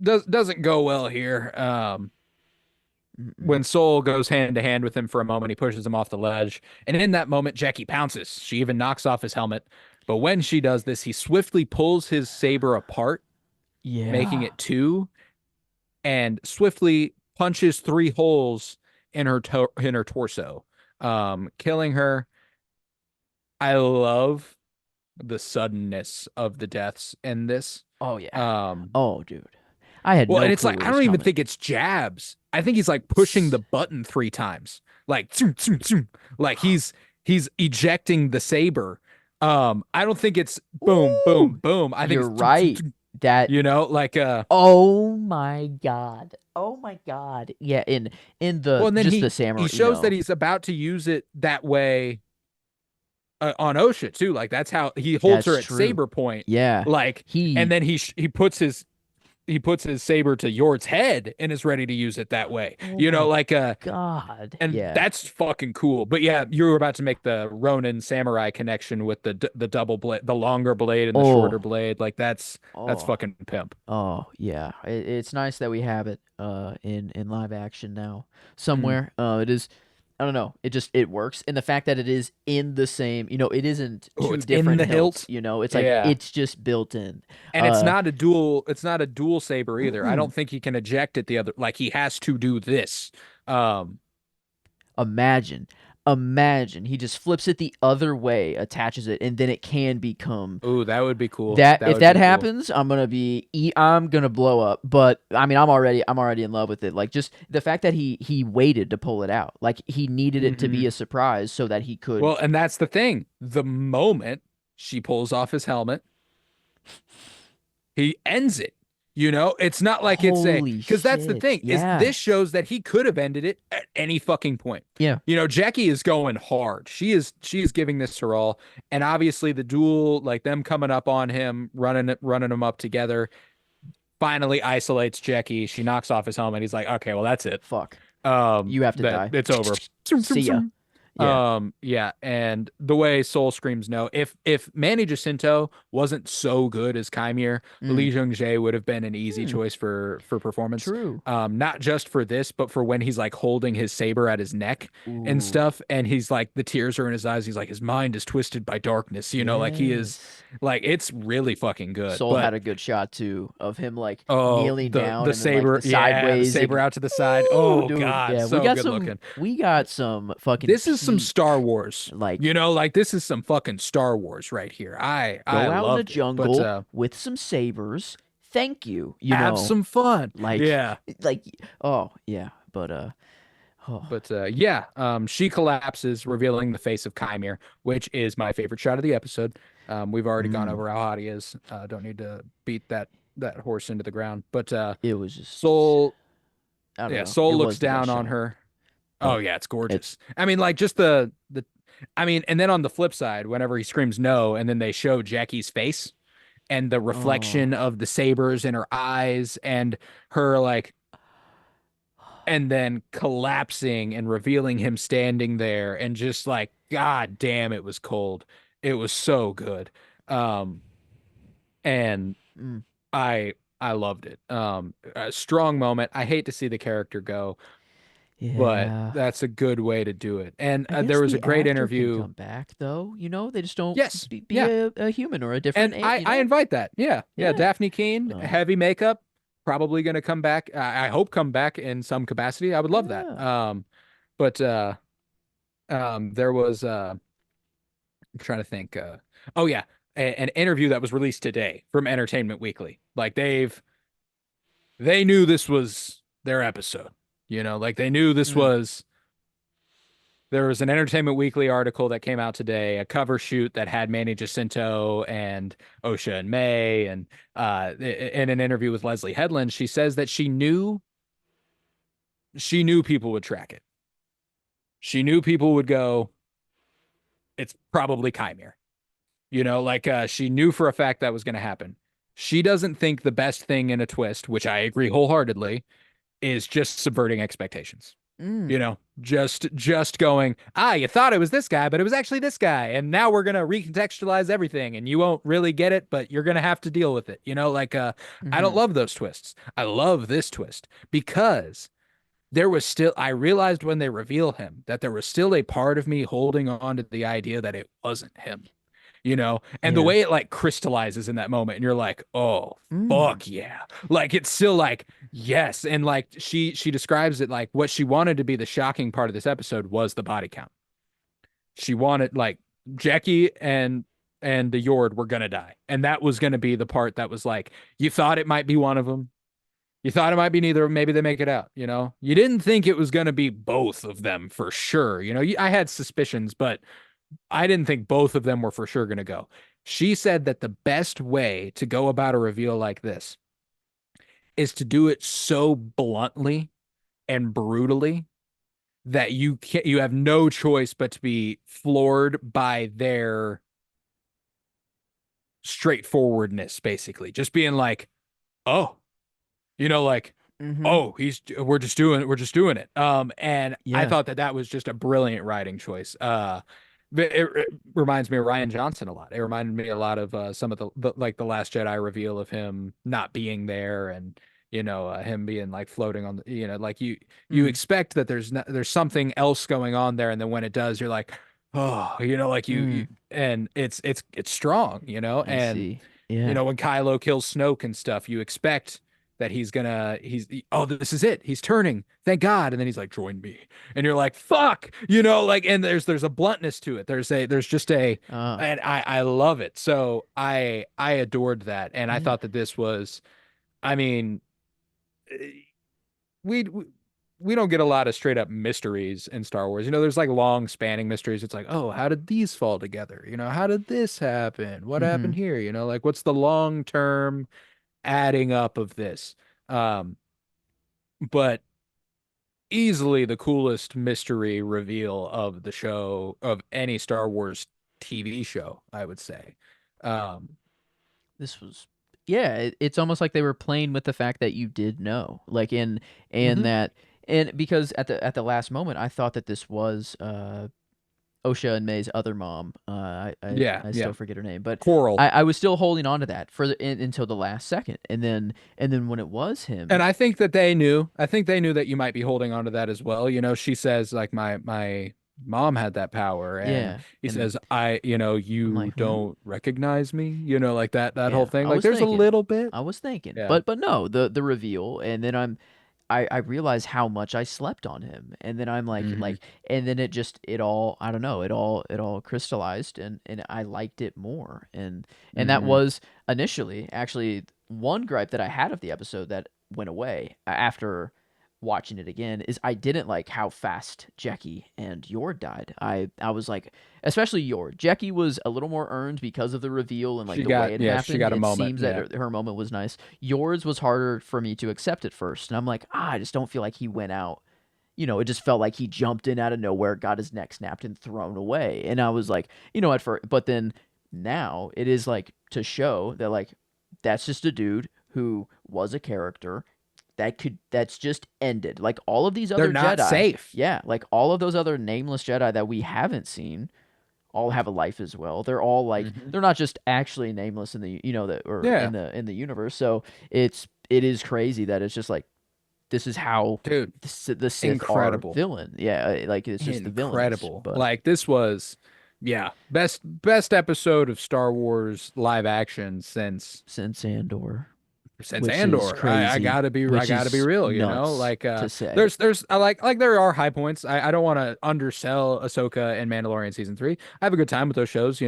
doesn't go well here. Mm-mm. When Soul goes hand to hand with him for a moment, he pushes him off the ledge. And in that moment, Jackie pounces. She even knocks off his helmet. But when she does this, he swiftly pulls his saber apart, making Yeah. it two, and swiftly punches three holes in her torso, killing her. I love the suddenness of the deaths in this. Oh yeah. Um, Oh dude. I had Well, no and it's clue like it I was don't even coming. think it's jabs. I think he's like pushing the button three times, like zoom, zoom, zoom. Like he's ejecting the saber. I don't think it's boom, Ooh. boom, boom. I think You're it's zoom, zoom, right. zoom. That Like Oh my God. Oh my God. Yeah, in the well, and then just the he samurai, shows that he's about to use it that way on Osha too. Like that's how he holds her that's at true. saber point. Yeah. Like, and He then he puts his saber to Yord's head and is ready to use it that way. Oh my Like God. and Yeah. that's fucking cool. But yeah, you were about to make the Ronin samurai connection with the double blade, the longer blade and the shorter Oh. blade. Like that's Oh. fucking pimp. Oh, yeah. It's nice that we have it in live action now Mm. somewhere. It is I don't know. It works. And the fact that it is in the same, it isn't Oh, two it's in different the hilts, hilt. it's like Yeah. it's just built in. And Uh it's not a dual saber either. I mm-mm. don't think he can eject it the other like he has to do this. Um Imagine, imagine he just flips it the other way, attaches it, and then it can become ooh, that would be cool. that. That If would be that cool. happens, I'm gonna blow up. But I mean, I'm already in love with it. Like just the fact that he waited to pull it out, like he needed it to be Hmm. a surprise so that he could. Well, and that's the thing. The moment she pulls off his helmet, he ends it. It's not like it's a Holy because that's the shit! thing is Yeah, this shows that he could have ended it at any fucking point. yeah. Jackie is going hard. She is giving this her all, and obviously the duel, like them coming up on him, running him up together, finally isolates Jackie. She knocks off his helmet. He's like, okay, well that's it. Fuck. You have to That die. it's over. See ya. Yeah. Yeah, and the way Soul screams no. If Manny Jacinto wasn't so good as Chimere, Mm. Lee Jung Jae would have been an easy Hmm. choice for performance. True. Not just for this, but for when he's like holding his saber at his neck and Ooh. stuff, and he's like the tears are in his eyes. He's like his mind is twisted by darkness. Like he is, Yes. like it's really fucking good. Soul had But a good shot too of him like oh, kneeling the down and then like saber, the yeah, the sideways. saber out to the side. Ooh, Oh dude. God, Yeah, we so got good some. looking. We got some fucking This is some peak. Star Wars. Like Like this is some fucking Star Wars right here. I go out in the loved it. But jungle with some sabers. Thank you. have some fun. Like Yeah. like oh yeah, but oh. But yeah, she collapses, revealing the face of Chimere, which is my favorite shot of the episode. We've already gone Mm, over how hot he is. Don't need to beat that horse into the ground. But it was just Soul, I don't yeah, know. It Soul looks was the best down on shot, her. Oh but yeah, it's it's gorgeous. I mean, like just the I mean, and then on the flip side, whenever he screams no, and then they show Jackie's face and the Oh. reflection of the sabers in her eyes and her like, and then collapsing and revealing him standing there and just like, God damn, it was cold. It was so good. Um, and Mm. I loved it. A strong moment. I hate to see the character go, but Yeah. that's a good way to do it. And I guess there was a the great actor can interview. come back though. They just don't Yes, be yeah, a human or a and different, I invite that. Yeah, yeah. Yeah. Daphne Keane, Oh. heavy makeup, probably going to come back. I hope come back in some capacity. I would love that. Yeah. But there was I'm trying to think. Oh yeah, an interview that was released today from Entertainment Weekly. Like they knew this was their episode. Like they knew this Mm. was. There was an Entertainment Weekly article that came out today, a cover shoot that had Manny Jacinto and Osha and May, and in an interview with Leslie Headland, she says that she knew people would track it. She knew people would go, it's probably Chimere. Like she knew for a fact that was going to happen. She doesn't think the best thing in a twist, which I agree wholeheartedly, is just subverting expectations. Mm. Just going, you thought it was this guy, but it was actually this guy, and now we're gonna recontextualize everything, and you won't really get it, but you're gonna have to deal with it. Like I don't Mhm. love those twists. I love this twist because there was still I realized when they reveal him that there was still a part of me holding on to the idea that it wasn't him, and the Yeah. way it like crystallizes in that moment, and you're like, oh, Mm. fuck yeah. Like it's still like, yes. And like she describes it like what she wanted to be the shocking part of this episode was the body count. She wanted like Jackie and the Yord were gonna die. And that was gonna be the part that was like, you thought it might be one of them. You thought it might be neither. Maybe they make it out. You didn't think it was going to be both of them for sure. I had suspicions, but I didn't think both of them were for sure going to go. She said that the best way to go about a reveal like this is to do it so bluntly and brutally that you have no choice but to be floored by their straightforwardness, basically. Just being like, oh, like, Mhm. oh, we're just doing it. And I Yeah. thought that was just a brilliant writing choice. But it reminds me of Ryan Johnson a lot. It reminded me a lot of some of the like the Last Jedi reveal of him not being there, and him being like floating on the, like you Mm. expect that there's something else going on there, and then when it does, you're like, oh, like you Mm. and it's strong, I and see. Yeah. when Kylo kills Snoke and stuff, you expect that oh, this is it. He's turning. Thank God. And then he's like, join me. And you're like, fuck, like, and there's a bluntness to it. There's just Uh. and I love it. So I adored that. And I Yeah. thought that this was, I mean, we we don't get a lot of straight up mysteries in Star Wars. There's like long spanning mysteries. It's like, oh, how did these fall together? How did this happen? What happened Mhm. here? Like what's the long term adding up of this? Um, but easily the coolest mystery reveal of the show of any Star Wars TV show, I would say. Um, This was Yeah, it's almost like they were playing with the fact that you did know. Like in mhm. that and because at the last moment I thought that this was Osha and May's other mom. Yeah, I yeah. still forget her name, but Coral. I was still holding on to that until the last second, and then when it was And him, I think that they knew. I think they knew that you might be holding on to that as well. She says like my mom had that power, and yeah, he and says I'm you like, hmm, don't recognize me, like that whole yeah, thing. Like there's a little bit. I was thinking, Yeah. but no, the reveal, and then I realize how much I slept on him, and then I'm Hmm. and then it all I don't know, it all crystallized, and I liked it more, and that Hmm. was initially actually one gripe that I had of the episode that went away after watching it again is I didn't like how fast Jackie and Yord died. I was like, especially Yord. Jackie was a little more earned because of the reveal and like the way it She happened. got a It moment. seems that Yeah. her moment was nice. Yours was harder for me to accept at first, and I'm like, I just don't feel like he went out, it just felt like he jumped in out of nowhere, got his neck snapped, and thrown away. And I was like, at first, but then now it is like to show that like that's just a dude who was a character that's just ended. Like all of these They're other not Jedi, safe. yeah, like all of those other nameless Jedi that we haven't seen all have a life as well. They're all like Hmm. they're not just actually nameless in the or Yeah, in the universe. So it is crazy that it's just like this is how dude, the Sith are incredible. villain. Yeah, like it's just the villains. Incredible. But Like this was, yeah, best episode of Star Wars live action since Andor, since which is Andor. crazy, I which gotta be is real, nuts like to say. there's I like there are high points. I don't want to undersell Ahsoka and Mandalorian season 3. I have a good time with those shows.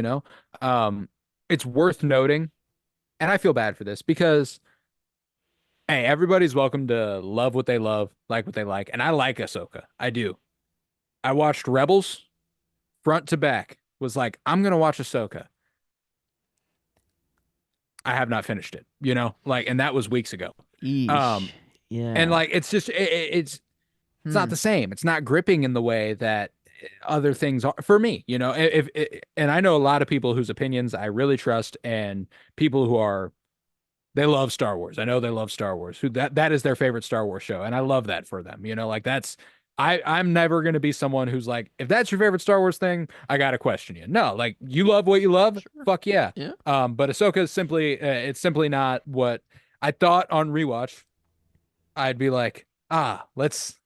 Um it's worth noting, and I feel bad for this because hey, everybody's welcome to love what they love, like what they like, and I like Ahsoka. I do. I watched Rebels front to back. Was like, I'm gonna watch Ahsoka. I have not finished it, like, and that was weeks ago. Um, Eesh. and Yeah. like, it's just, it's not Hmm. the same. It's not gripping in the way that other things are for me. And I know a lot of people whose opinions I really trust, and people who are they love Star Wars. I know they love Star Wars. Who that is their favorite Star Wars show, and I love that for them. Like that's I'm never gonna be someone who's like, if that's your favorite Star Wars thing, I gotta question you. No, like you love what you love. Sure. Fuck yeah. Yeah. But Ahsoka is simply it's simply not what I thought on rewatch. I'd be like, let's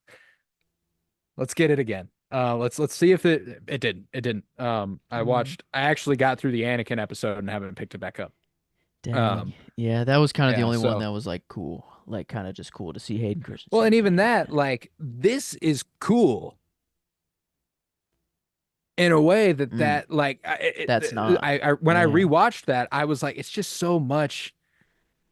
get it again. Let's see if it didn't. Mm. I actually got through the Anakin episode and haven't picked it back up. Dang. Um, Yeah, that was kind of the yeah, only one so that was like cool. Like kind of just cool to see Hayden well, Christensen and even again. that, Yeah. like, this is cool in a way that Mm, like that's not. when I Yeah. rewatched that, I was like, it's just so much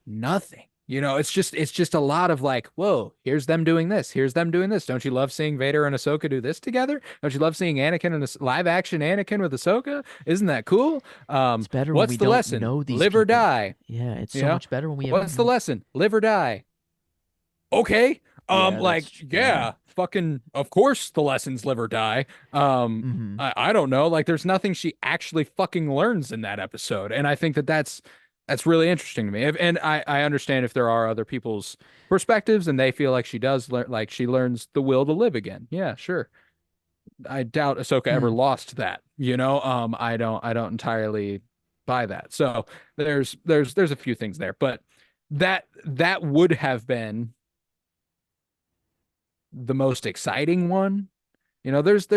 nothing. It's just a lot of like, whoa, here's them doing this, here's them doing this. Don't you love seeing Vader and Ahsoka do this together? Don't you love seeing Anakin and live action Anakin with Ahsoka? Isn't that cool? It's better when What's we the don't lesson? know these Live or people. die. Yeah, it's You so know, much better when we have. what's the lesson? Live or die. Okay. Yeah, Like, yeah. yeah, fucking, of course the lessons live or die. Mm-hmm. I don't know. Like, there's nothing she actually fucking learns in that episode. And I think that that's really interesting to me. And I understand if there are other people's perspectives and they feel like she does learn, like she learns the will to live again. Yeah, sure. I doubt Ahsoka ever Hmm. lost that. I don't entirely buy that. So there's a few things there, but that would have been the most exciting one. There's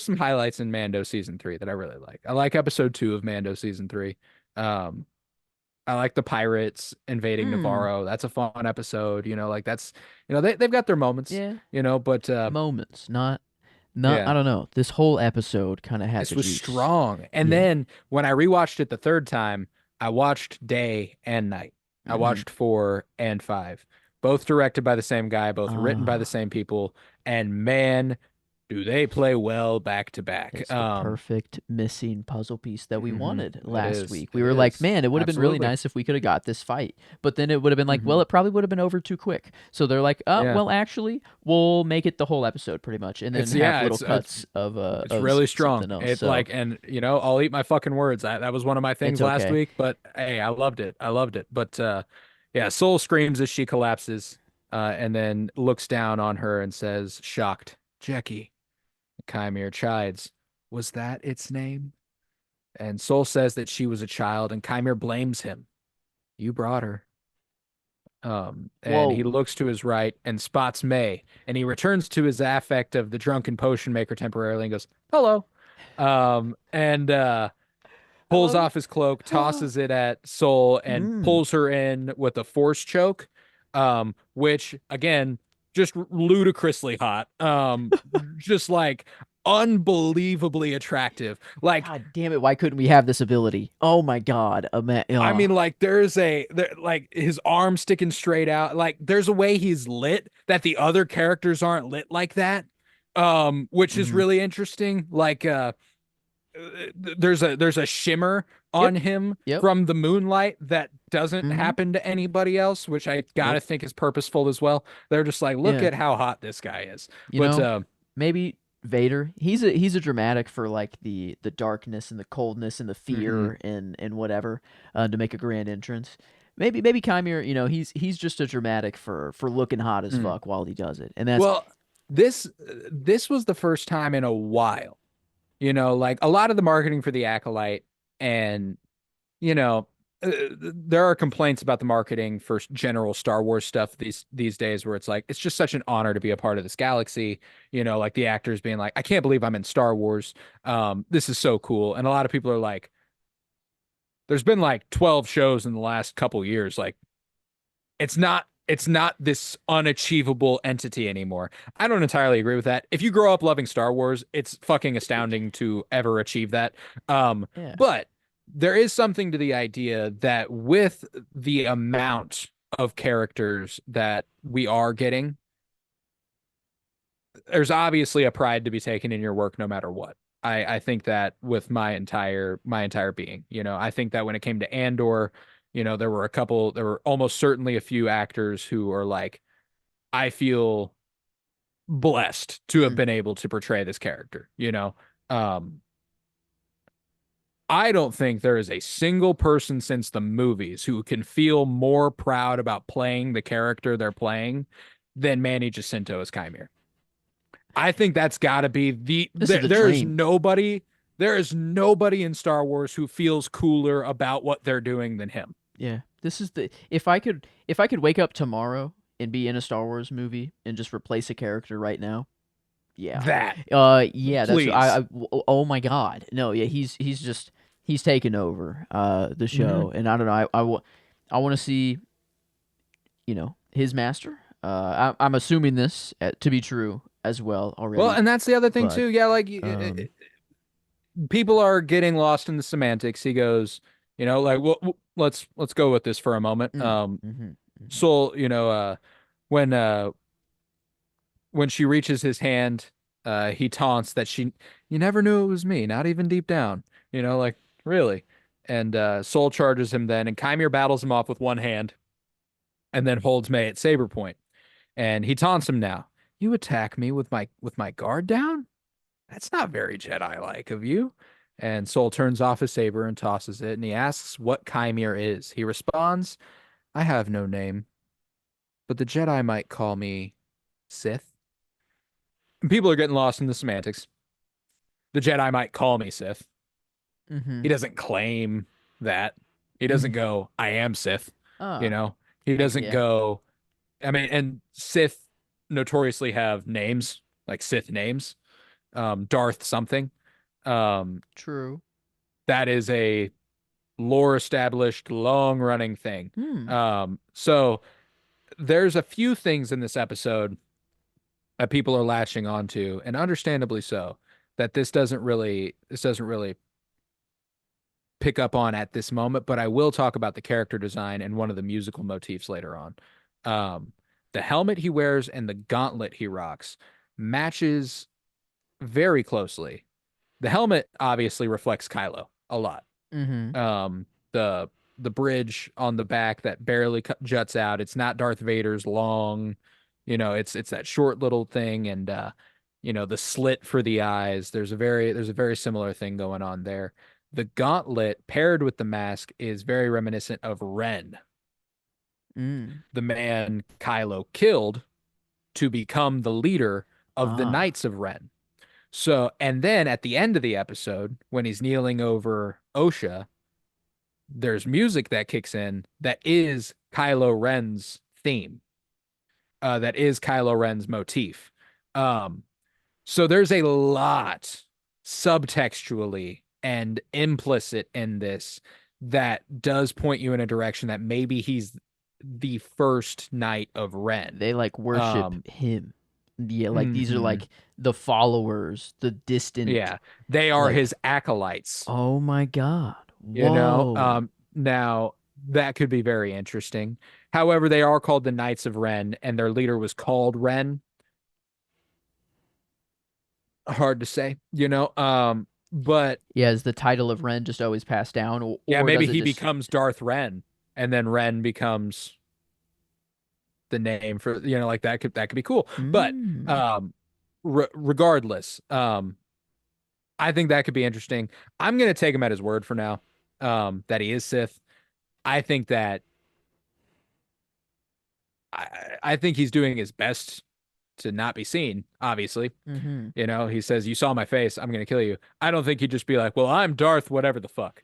some highlights in Mando season 3 that I really like. I like episode 2 of Mando season 3. Um, I like the pirates invading Mm. Navarro. That's a fun episode. Like that's they've got their moments. Yeah. But Moments, not. I yeah, don't know. This whole episode kind of had this the was juice. strong. And Yeah. then when I rewatched it the third time, I watched Day and Night. I Mm-hmm. watched 4 and 5, both directed by the same guy, both written by the Ah, same people, and man, do they play well back to back. it's the perfect missing puzzle piece that we Mhm. wanted It last is. week. We It were like, is. man, it would have been really Absolutely. nice if we could have got this fight. But then it would have been like, well, Hmm. it probably would have been over too quick. So they're like, Yeah. well, actually, we'll make it the whole episode pretty much, and then It's have yeah, little it's cuts of it's really strong. something else. It So like and I'll eat my fucking words. That was one of my it's things last okay. week, but hey, I loved it. I loved it. But yeah, Soul screams as she collapses, and then looks down on her and says, shocked, Jackie. Chimere chides. Was that its name? And Soul says that she was a child, and Chimere blames him. You brought her. And he Whoa. looks to his right and spots May, and he returns to his affect of the drunken potion maker temporarily and goes, "Hello," and pulls Hello. off his cloak, tosses it at Soul, and Mm. pulls her in with a force choke, which again, just ludicrously hot, just like unbelievably attractive. Like God damn it! Why couldn't we have this ability? Oh my God, I oh. mean, like like his arm sticking straight out. Like there's a way he's lit that the other characters aren't lit like that, which is Mm. really interesting. Like there's a shimmer Yep. on him Yep. from the moonlight that doesn't Mm-hmm. happen to anybody else, which I gotta Nope. think is purposeful as well. They're just like, look Yeah. at how hot this guy is. You But know, maybe Vader. He's a dramatic for like the darkness and the coldness and the mm-mm. fear and whatever to make a grand entrance. Maybe Chimera, he's just a dramatic for looking hot as Mm. fuck while he does it. And that's Well, this was the first time in a while, like a lot of the marketing for the Acolyte, and you know, there are complaints about the marketing for general Star Wars stuff these days, where it's like it's just such an honor to be a part of this galaxy. Like the actors being like, I can't believe I'm in Star Wars. This is so cool, and a lot of people are like, there's been like 12 shows in the last couple years. Like it's not this unachievable entity anymore. I don't entirely agree with that. If you grow up loving Star Wars, it's fucking astounding to ever achieve that. yeah. But there is something to the idea that with the amount of characters that we are getting, there's obviously a pride to be taken in your work no matter what. I think that with my entire being, I think that when it came to Andor, there were almost certainly a few actors who are like, I feel blessed to have Mm. been able to portray this character. Um, I don't think there is a single person since the movies who can feel more proud about playing the character they're playing than Manny Jacinto as Chimera. I think that's got to be This is the there is dream. nobody in Star Wars who feels cooler about what they're doing than him. Yeah. This is the if I could wake up tomorrow and be in a Star Wars movie and just replace a character right now. Yeah. That, Yeah, that's please. oh my God. No, yeah, he's taken over the Hmm. show and I don't know. I want to see, his master. I'm assuming this to be true as well Well, already, and that's the other thing but too. Yeah, like um people are getting lost in the semantics. He goes, like, well, let's go with this for a moment. mm, mhm, mhm. Soul, when uh when she reaches his hand, he taunts that you never knew it was me, not even deep down. Like, really. And Soul charges him then, and Chimere battles him off with one hand, and then holds May at saber point. And he taunts him now. You attack me with my guard down? That's not very Jedi-like of you. And Soul turns off his saber and tosses it, and he asks what Chimere is. He responds, I have no name, but the Jedi might call me Sith. And people are getting lost in the semantics. The Jedi might call me Sith. He Mhm. doesn't claim that. He doesn't Mhm. go, I am Sith. You Ah, know, he doesn't yeah. go, I mean, and Sith notoriously have names, like Sith names, Darth something. Um, True. that is a lore established, long running thing. Hmm. So there's a few things in this episode that people are latching onto, and understandably so, that this doesn't really pick up on at this moment, but I will talk about the character design and one of the musical motifs later on. Um, the helmet he wears and the gauntlet he rocks matches very closely. The helmet obviously reflects Kylo a lot. Mhm. Um, the bridge on the back that barely juts out. It's not Darth Vader's long, it's that short little thing, and the slit for the eyes. There's a very similar thing going on there. The gauntlet paired with the mask is very reminiscent of Ren, Mm. the man Kylo killed to become the leader of the Ah. Knights of Ren. So, and then at the end of the episode, when he's kneeling over Osha, there's music that kicks in that is Kylo Ren's theme, that is Kylo Ren's motif. Um, so there's a lot subtextually and implicit in this that does point you in a direction that maybe he's the first knight of Ren. They like worship Um, him. Yeah, like these are mhm. like the followers, the distant Yeah, they are like his acolytes. oh my God. You know, Whoa. now that could be very interesting. However, they are called the Knights of Ren, and their leader was called Ren. Hard to say. But Yeah, is the title of Ren just always passed down, yeah, or maybe does it he just? becomes Darth Ren, and then Ren becomes the name for, like that could be cool. But Mm, um, regardless, I think that could be interesting. I'm gonna take him at his word for now. That he is Sith. I think that I think he's doing his best to not be seen. Obviously, mm-hmm. he says, "You saw my face. I'm gonna kill you." I don't think he'd just be like, "Well, I'm Darth, whatever the fuck.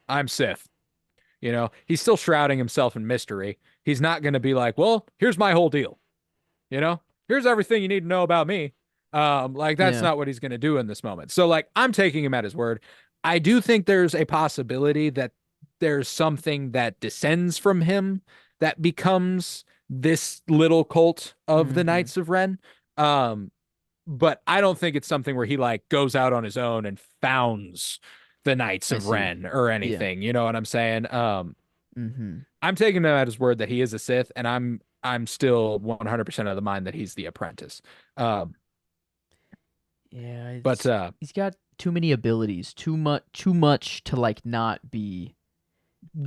I'm Sith." He's still shrouding himself in mystery. He's not gonna be like, "Well, here's my whole deal." You know, here's everything you need to know about me. Like that's Yeah. not what he's going to do in this moment. So like I'm taking him at his word. I do think there's a possibility that there's something that descends from him that becomes this little cult of the Mm-hmm. Knights of Ren. Um, but I don't think it's something where he like goes out on his own and founds the Knights I of see. Ren or Yeah. anything. You know what I'm saying? Mm-hmm. I'm taking him at his word that he is a Sith, and I'm still 100% of the mind that he's the apprentice. Um, Yeah, but he's got too many abilities, too much to like not be.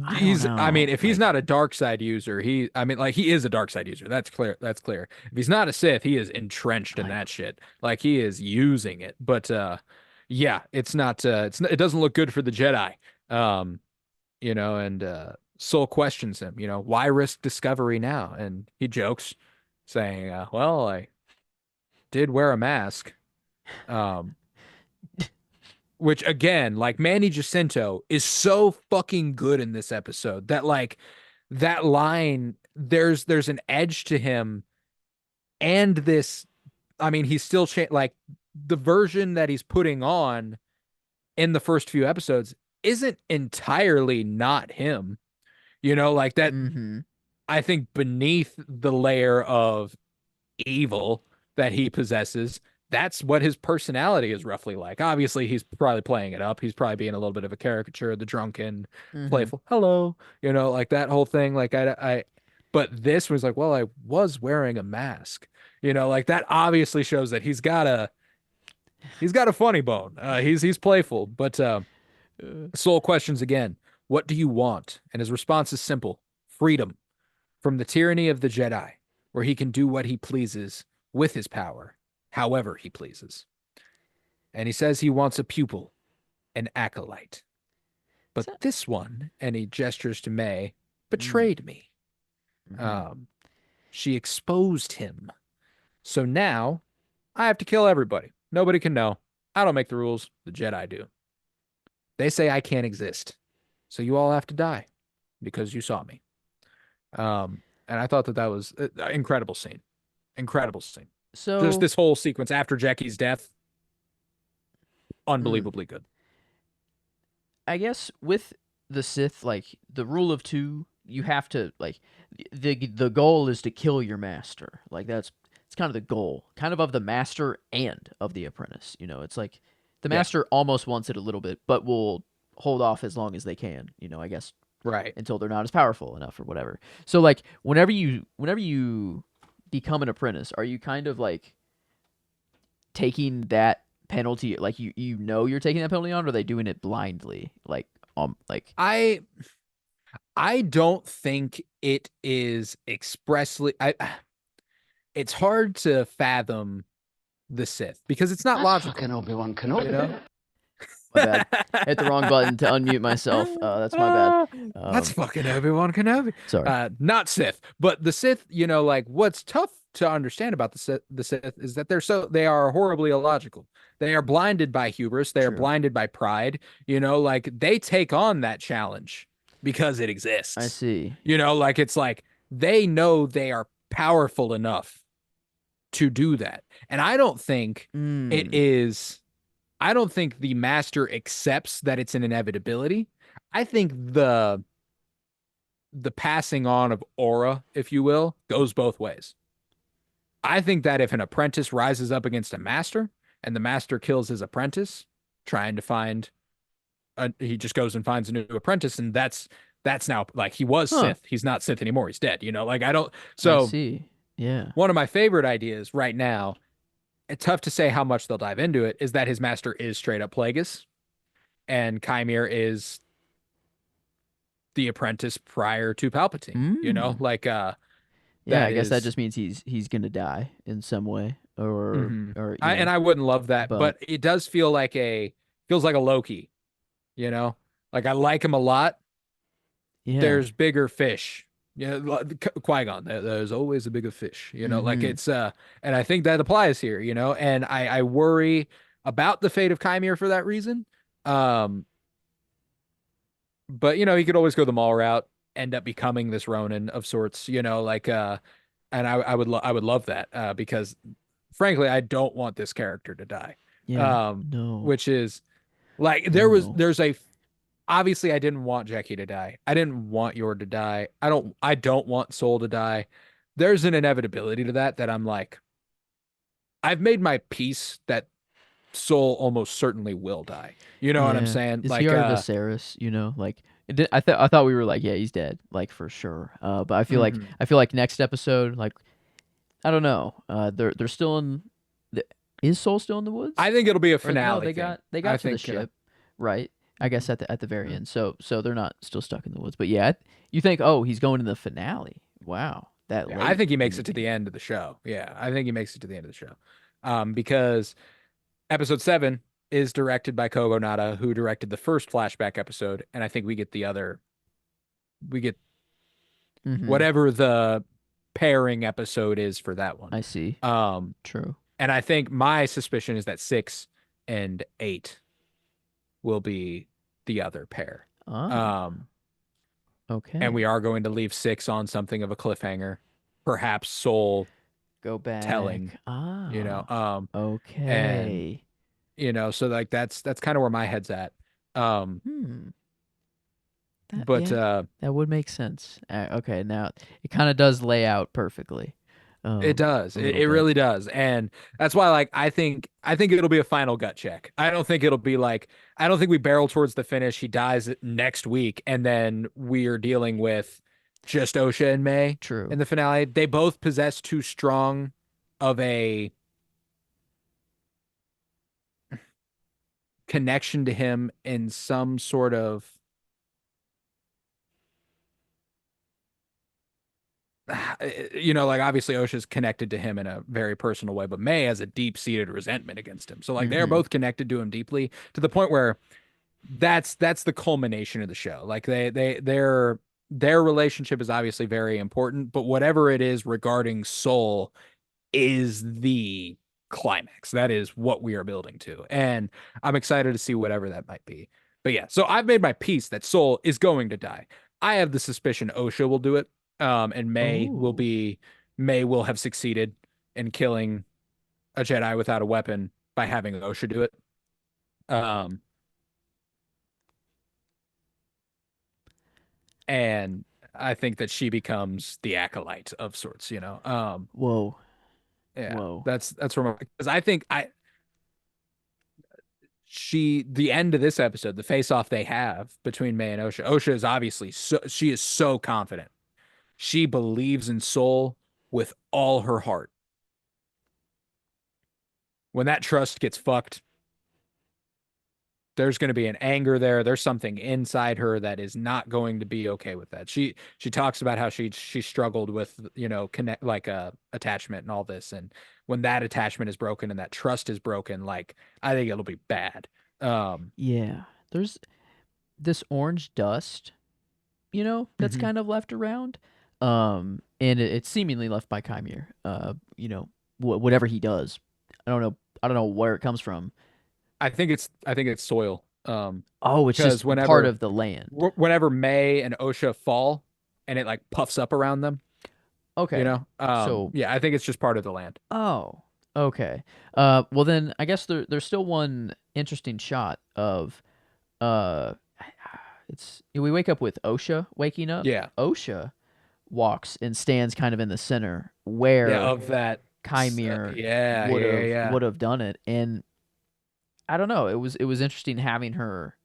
I don't I mean, know. if he's Like, not a dark side user, I mean, like he is a dark side user. That's clear. That's clear. If he's not a Sith, he is entrenched in like that shit. Like he is using it. But yeah, it's not. It doesn't look good for the Jedi. Um, and Soul questions him. Why risk discovery now? And he jokes, saying, "Well, I did wear a mask." Um, which again, like Manny Jacinto is so fucking good in this episode that like that line, there's an edge to him, and this, I mean, he's still like the version that he's putting on in the first few episodes isn't entirely not him. Like that. mm-hmm. I think beneath the layer of evil that he possesses, that's what his personality is roughly like. Obviously, he's probably playing it up. He's probably being a little bit of a caricature, the drunken, Mm-hmm. playful, hello, like that whole thing. Like but this was like, well, I was wearing a mask. Like that obviously shows that he's got a funny bone. He's playful, but Uh, Soul questions again, what do you want? And his response is simple: freedom from the tyranny of the Jedi, where he can do what he pleases with his power, however he pleases. And he says he wants a pupil, an acolyte. But so, this one, and he gestures to May, mm, betrayed me. mm-hmm. Um, she exposed him. So now I have to kill everybody. Nobody can know. I don't make the rules. The Jedi do. They say I can't exist. So you all have to die because you saw me. And I thought that was an incredible scene. Incredible scene. Just So, this whole sequence after Jackie's death, mm, unbelievably good. I guess with the Sith, like the rule of two, you have to like the goal is to kill your master. Like that's it's kind of the goal, kind of the master and of the apprentice. It's like the Yeah, master almost wants it a little bit, but will hold off as long as they can. I guess right. until they're not as powerful enough or whatever. So like whenever you become an apprentice, are you kind of like taking that penalty, like you're taking that penalty on, or are they doing it blindly, like I I don't think it is expressly it's hard to fathom the Sith because it's not That's logical, fucking Obi-Wan you know? Kenobi. my bad, hit the wrong button to unmute myself. That's my bad. That's um fucking Obi-Wan Kenobi. Sorry. Not Sith, but the Sith, like what's tough to understand about the Sith is that they are horribly illogical. They are blinded by hubris, they are True. blinded by pride, like they take on that challenge because it I exists. see. Like it's like they know they are powerful enough to do that. And it Mm. is I don't think the master accepts that it's an inevitability. I think the passing on of aura, if you will, goes both ways. I think that if an apprentice rises up against a master and the master kills his apprentice, trying to find he just goes and finds a new apprentice, and that's now like he was Huh. Sith. He's not Sith anymore. He's dead. Like I don't. I So see. Yeah. one of my favorite ideas right now it's tough to say how much they'll dive into it, is that his master is straight up Plagueis, and Chimere is the apprentice prior to Palpatine. Mm. Yeah, That I guess that is. just means he's gonna die in some way, or or you And know, I wouldn't love that, but but it does feel like a feels like a Loki, you know? Like I like him a lot. yeah. There's bigger fish. Yeah, like Qui-Gon, there's always a bigger fish, like Mm-hmm. it's and I think that applies here, and I worry about the fate of Chimere for that reason. Um, but he could always go the Maul route, end up becoming this Ronin of sorts, and I would love that because frankly, I don't want this character to die. Yeah. Um, No. which is like No. there's a obviously I didn't want Jackie to die. I didn't want Yor to die. I don't want Soul to die. There's an inevitability to that I'm like, I've made my peace that Soul almost certainly will die. You know what I'm Yeah. saying? Is he Like our Viserys? Like I thought we were like, yeah, he's dead, like for sure. But mhm. I feel like next episode, like I don't know. They're still in. The, is Soul still in the woods? I think it'll be a Or no, finale thing. they I got to the think ship, right? I guess mhm. at the very end. So they're not still stuck in the woods. But yeah, you think, oh, he's going to the finale. Wow, that Yeah, I late think he in makes the it to the game. end of the show. Yeah, I think he makes it to the end of the show. Because episode 7 is directed by Kogo Nada, who directed the first flashback episode, and I think we get Mm-hmm. whatever the pairing episode is for that one. I see. Um, True. and I think my suspicion is that 6 and 8 will be the other pair. Ah, Um, and we okay. are going to leave 6 on something of a cliffhanger, perhaps Soul Go telling, back. you know, Ah, um, and okay. so like that's kind of where my head's at. Um, Hmm. That but yeah, that would make sense. Okay, now it kind of does lay out perfectly. It does. A It, little it bit. really does. And that's why like I think it'll be a final gut check. I don't think it'll be like I don't think we barrel towards the finish. He dies next week and then we are dealing with just Osha and May in True. the finale. They both possess too strong of a connection to him in some sort of like obviously Osha's connected to him in a very personal way, but May has a deep-seated resentment against him. So like they're Mm-hmm. both connected to him deeply to the point where that's the culmination of the show. Like their relationship is obviously very important, but whatever it is regarding Soul is the climax. That is what we are building to. And I'm excited to see whatever that might be. But yeah, so I've made my peace that Soul is going to die. I have the suspicion Osha will do it. And Oh. May will have succeeded in killing a Jedi without a weapon by having Osha do it. Um, and I think that she becomes the acolyte of sorts. Whoa. Yeah, Whoa. that's where because I think the end of this episode, the face off they have between May and Osha. Osha is obviously she is so confident. She believes in Soul with all her heart. When that trust gets fucked, there's going to be an anger there. There's something inside her that is not going to be okay with that. She talks about how she struggled with connect like attachment and all this, and when that attachment is broken and that trust is broken, like I think it'll be bad. Um, Yeah. There's this orange dust, that's mhm. kind of left around. And it's seemingly left by Chimere. Whatever he does. I don't know. I don't know where it comes from. I think it's soil. Oh, it's Because just part of the land. whenever May and Osha fall, and it like puffs up around them, Okay. So, yeah, I think it's just part of the land. oh, okay. Well then, I guess there's still one interesting shot of uh, we wake up with Osha waking up. Yeah, Osha walks and stands kind of in the center yeah, where of that. Chimere Yeah, yeah, yeah. would have done it, and I don't know. It was interesting having her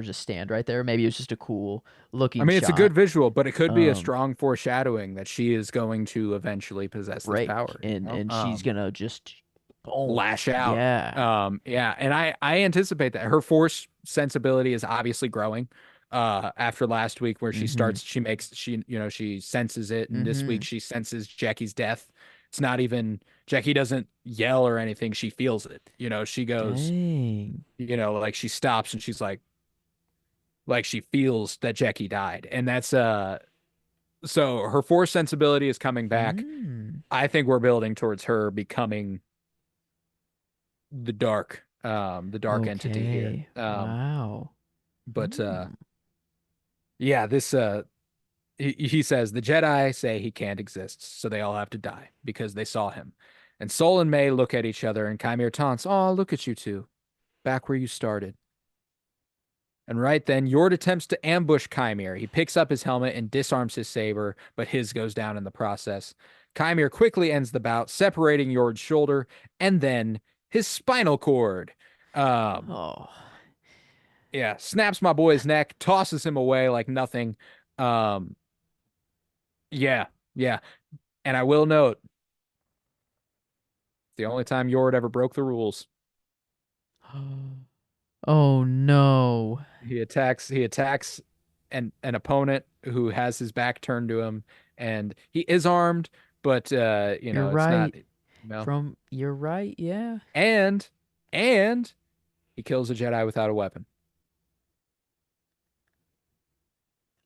just stand right there. Maybe it was just a cool I looking mean, it's a shot. good visual, but it could be a Um, strong foreshadowing that she is going to eventually possess this break power. and she's gonna just Boom. lash out. Yeah. Yeah, and I anticipate that her force sensibility is obviously growing. After last week where Mm-hmm. she senses it, and this Mm-hmm. week she senses Jackie's death. It's not even Jackie doesn't yell or anything, she feels it. She goes, Dang. like she stops and she's like she feels that Jackie died. And that's so her force sensibility is coming back. Mm. I think we're building towards her becoming the dark entity here. Okay. Wow. But Mm. yeah, this he says the Jedi say he can't exist, so they all have to die because they saw him. And Sol and May look at each other, and Chimere taunts, "Oh, look at you two, back where you started." And right then, Yord attempts to ambush Chimere. He picks up his helmet and disarms his saber, but his goes down in the process. Chimere quickly ends the bout, separating Yord's shoulder and then his spinal cord. Um, Oh. yeah, snaps my boy's neck, tosses him away like nothing. Um, yeah, yeah. And I will note, the only time Yord ever broke the rules. Oh no. He attacks an opponent who has his back turned to him, and he is armed, but You're it's not, right. You're right, yeah. and and he kills a Jedi without a weapon.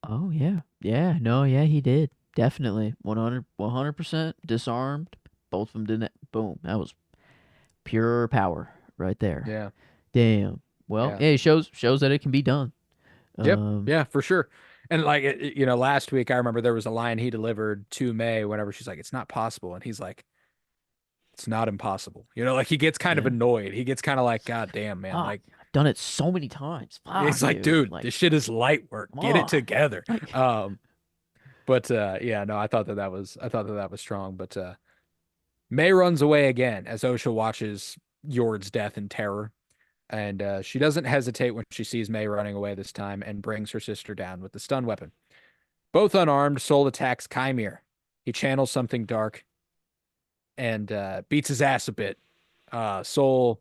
Oh yeah. Yeah, no, yeah, he did. Definitely. 100% disarmed. Both of them didn't. Boom. That was pure power right there. Yeah, Damn. Well, yeah. yeah, it shows that it can be done. Yep, Um, yeah, for sure. And like last week I remember there was a line he delivered to May whenever she's like, "It's not possible," and he's like, "It's not impossible." Like he gets kind of yeah. annoyed. He gets kind of like, "God damn, man!" Fuck. Like I've done it so many times. it's Fuck, like, dude. dude, Like, this shit is light work. come Get it on. together. Like, But yeah, no, I thought that was strong. But May runs away again as Osha watches Yord's death in terror. And she doesn't hesitate when she sees May running away this time and brings her sister down with the stun weapon. Both unarmed, Soul attacks Chimere. He channels something dark and beats his ass a bit. Soul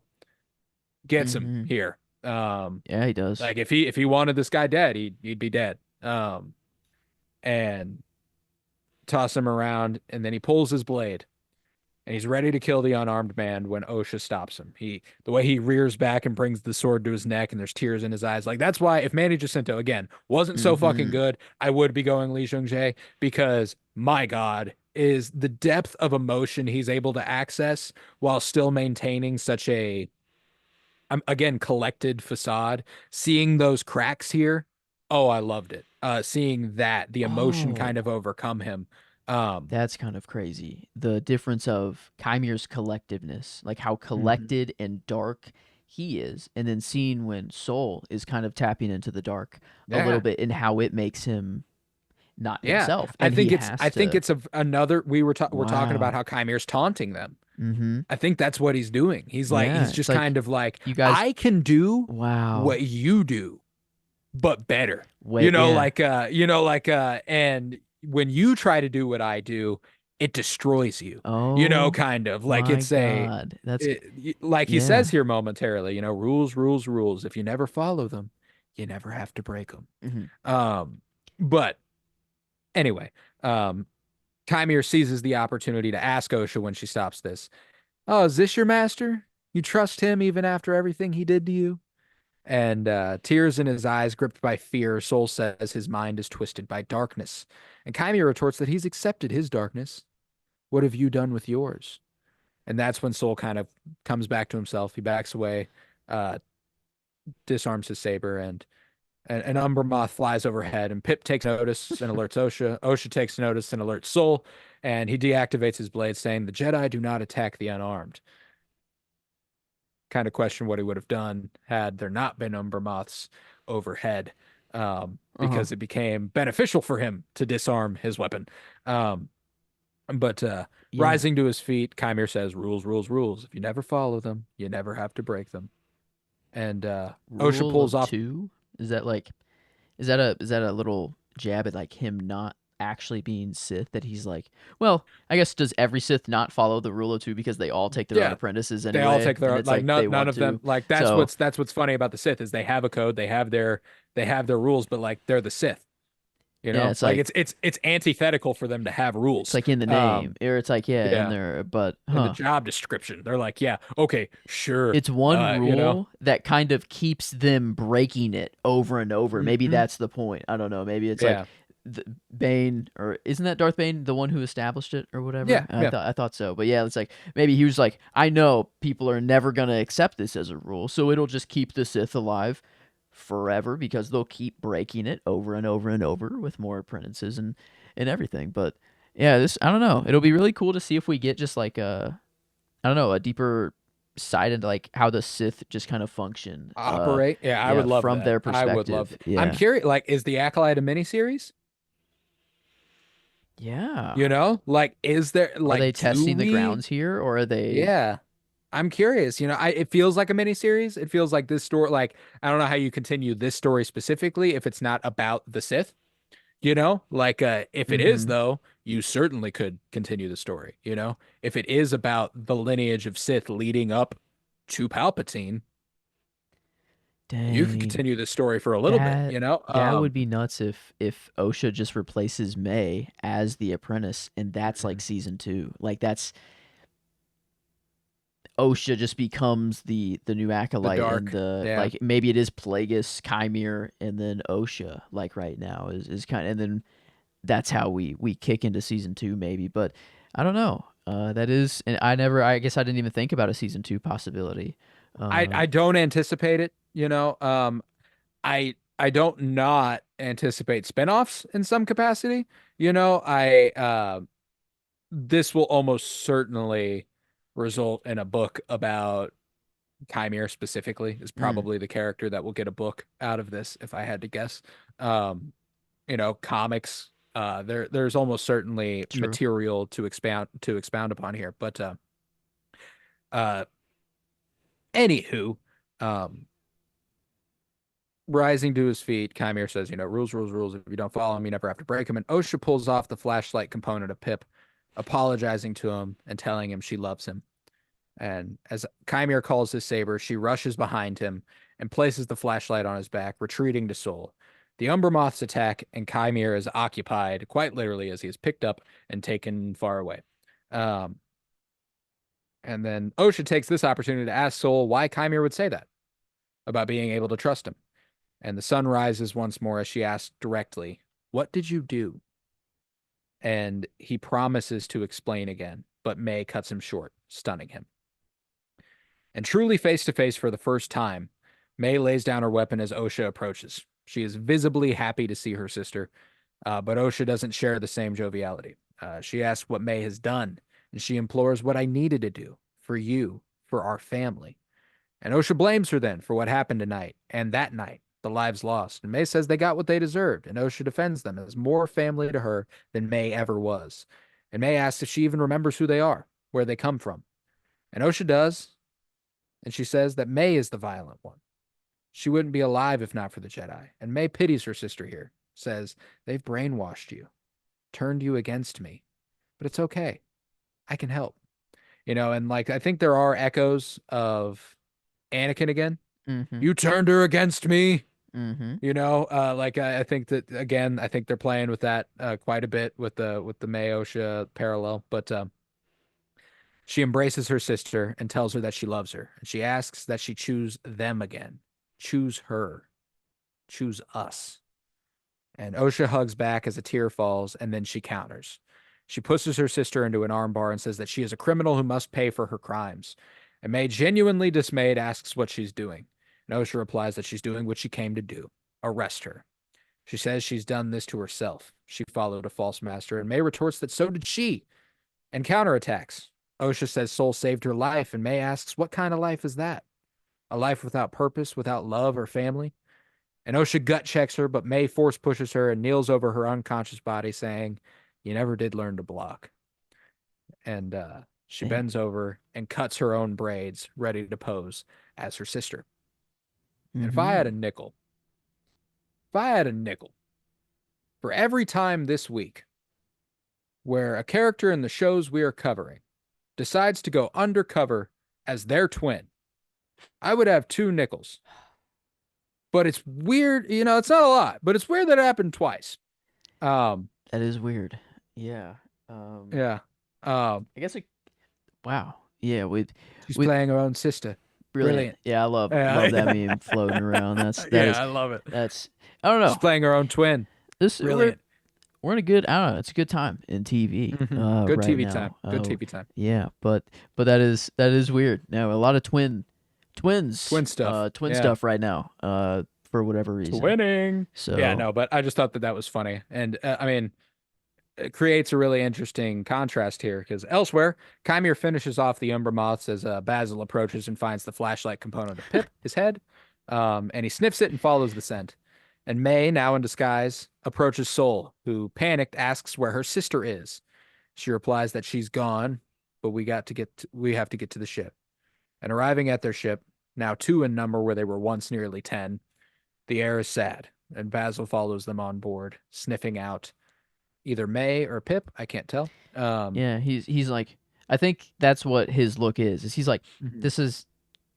gets him mm-hmm. here. Yeah, he does. Like if he wanted this guy dead, he'd be dead. And toss him around, and then he pulls his blade and he's ready to kill the unarmed man when Osha stops him. The way he rears back and brings the sword to his neck and there's tears in his eyes. Like that's why if Manny Jacinto again wasn't so fucking Mm-hmm. good, I would be going Lee Jung Jae because my God is the depth of emotion he's able to access while still maintaining such a again collected facade. Seeing those cracks here, oh, I loved it. Seeing that the emotion kind Oh, of overcome him. Um, that's kind of crazy. The difference of Kymir's collectiveness, like how mhm. collected and dark he is, and then seeing when Soul is kind of tapping into the dark a little Yeah. bit and how it makes him not Yeah, himself, I and he think it's I has think to. it's another we're talking about Wow. how Chimere's taunting them. Mm-hmm. I think that's what he's doing. Yeah, He's it's just like kind of like you guys. I can do Wow. what you do, but better. Wait, yeah. And when you try to do what I do, it destroys you. Oh Kind of like my it's a God. That's like he says yeah. here momentarily, rules, rules, rules. If you never follow them, you never have to break them. Hmm. But anyway, um Kymir seizes the opportunity to ask Osha when she stops this. "Oh, is this your master? You trust him even after everything he did to you?" And tears in his eyes, gripped by fear, Soul says his mind is twisted by darkness. And Kymir retorts that he's accepted his darkness. "What have you done with yours?" And that's when Soul kind of comes back to himself. He backs away, uh, disarms his saber, and an Umber Moth flies overhead, and Pip takes notice and alerts Osha. Osha takes notice and alerts Soul, and he deactivates his blade, saying, "The Jedi do not attack the unarmed." Kind of question what he would have done had there not been Umber Moths overhead, Uh-huh. because it became beneficial for him to disarm his weapon. Um, but Yeah. rising to his feet, Chimere says, "Rules, rules, rules. If you never follow them, you never have to break them." And Osha Rule pulls of off. two? Is that like is that a little jab at like him not actually being Sith that he's like, well, I guess does every Sith not follow the rule of two because they all take their own Yeah, apprentices they all anyway, take and their it's like like they none want of them to. like So that's what's funny about the Sith is they have a code, they have their rules, but like they're the Sith, you yeah, know? it's Like like it's antithetical for them to have it's rules. like in the name, or it's like yeah, in Yeah, there, but in the huh. job description, they're like, yeah, okay, sure. It's one You know. rule that kind of keeps them breaking it over and over. Maybe Hmm. that's the point. I don't know. Maybe it's like Yeah. the Bane, or isn't that Darth Bane the one who established it or whatever? Yeah, yeah. I thought so. But yeah, it's like maybe he was like, I know people are never gonna accept this as a rule, so it'll just keep the Sith alive forever because they'll keep breaking it over and over and over with more apprentices and everything. But yeah, this I don't know. It'll be really cool to see if we get just like a I don't know, a deeper side into like how the Sith just kind of function. Operate. Yeah, I Yeah, would love from that. their I would love perspective. that. I'm Yeah. curious, like, is the Acolyte a miniseries? Yeah. You know? Like, is there Are they like do testing the we grounds here or are they yeah. I'm curious. You know, it feels like a miniseries. It feels like this story, like, I don't know how you continue this story specifically if it's not about the Sith, you know? Like, if it is, Mhm. though, you certainly could continue the story, you know? If it is about the lineage of Sith leading up to Palpatine, you could Dang. continue this story for a little bit, That you know? that would be nuts if Osha just replaces May as the apprentice and that's like Mhm. season 2. Like that's Osha just becomes the new The acolyte and dark. the Yeah. like maybe it is Plagueis, Chimere, and then Osha like right now is kind of and then that's how we kick into season 2 maybe, but I don't know. That is and I guess I didn't even think about a season 2 possibility. I don't anticipate it, you know. I don't not anticipate spinoffs in some capacity. You know, I this will almost certainly result in a book about Chimere specifically is Mm, probably the character that will get a book out of this if I had to guess. Um, you know, comics there's almost certainly true. material to expound upon here, but uh anywho, um rising to his feet, Chimere says, you know, rules, rules, rules. If you don't follow them, you never have to break them. And Osha pulls off the flashlight component of Pip, apologizing to him and telling him she loves him. And as Chimere calls his saber, she rushes behind him and places the flashlight on his back, retreating to Sol. The Umber Moths attack, and Chimere is occupied, quite literally, as he is picked up and taken far away. Um, and then Osha takes this opportunity to ask Sol why Chimere would say that about being able to trust him. And the sun rises once more as she asks directly, "What did you do?" And he promises to explain again, but May cuts him short, stunning him. And truly face to face for the first time, May lays down her weapon as Osha approaches. She is visibly happy to see her sister, but Osha doesn't share the same joviality. She asks what May has done, and she implores what I needed to do for you, for our family. And Osha blames her then for what happened tonight and that night, the lives lost. And May says they got what they deserved, and Osha defends them as more family to her than May ever was. And May asks if she even remembers who they are, where they come from. And Osha does, and she says that May is the violent one. She wouldn't be alive if not for the Jedi. And May pities her sister here, says, they've brainwashed you, turned you against me, but it's okay. I can help. You know, and like I think there are echoes of Anakin again. Mhm. You turned her against me. Mhm. You know, like I think that again, I think they're playing with that quite a bit with the Mayosha parallel. But she embraces her sister and tells her that she loves her, and she asks that she choose them again, choose her, choose us. And Osha hugs back as a tear falls, and then she counters. She pushes her sister into an armbar and says that she is a criminal who must pay for her crimes. And May, genuinely dismayed, asks what she's doing. And Osha replies that she's doing what she came to do, arrest her. She says she's done this to herself. She followed a false master, and May retorts that so did she, and counterattacks. Osha says Soul saved her life, and May asks, what kind of life is that? A life without purpose, without love or family? And Osha gut checks her, but May force pushes her and kneels over her unconscious body, saying, you never did learn to block. And she Damn. bends over and cuts her own braids, ready to pose as her sister. And Mhm. if I had a nickel for every time this week where a character in the shows we are covering decides to go undercover as their twin, I would have two nickels. But it's weird, it's not a lot, but it's weird that it happened twice. Um, That is weird. Yeah. Um, yeah. Um, I guess it. Wow. Yeah. she's With playing her own sister. brilliant. Brilliant. Yeah, I love that Yeah, meme floating around. That yeah, is I love it. that's. I don't She's know. playing her own twin. This Brilliant. we're in a good. I don't know. It's a good time in TV. Good Right TV time. now. Good TV time. Yeah. But that is weird. Now a lot of twins. Twin stuff. Twin Yeah. stuff right now. For whatever reason. Twinning. Yeah, So no, but I just thought that was funny. And I mean, it creates a really interesting contrast here because elsewhere, Kymir finishes off the Umbra Moths as Basil approaches and finds the flashlight component of Pip, his head, and he sniffs it and follows the scent. And May, now in disguise, approaches Sol, who panicked asks where her sister is. She replies that she's gone, but we have to get to the ship. And arriving at their ship, now two in number where they were once nearly 10, the air is sad, and Basil follows them on board, sniffing out either May or Pip. I can't tell. yeah, he's like. I think that's what his look is. Is he's like, Mhm. this is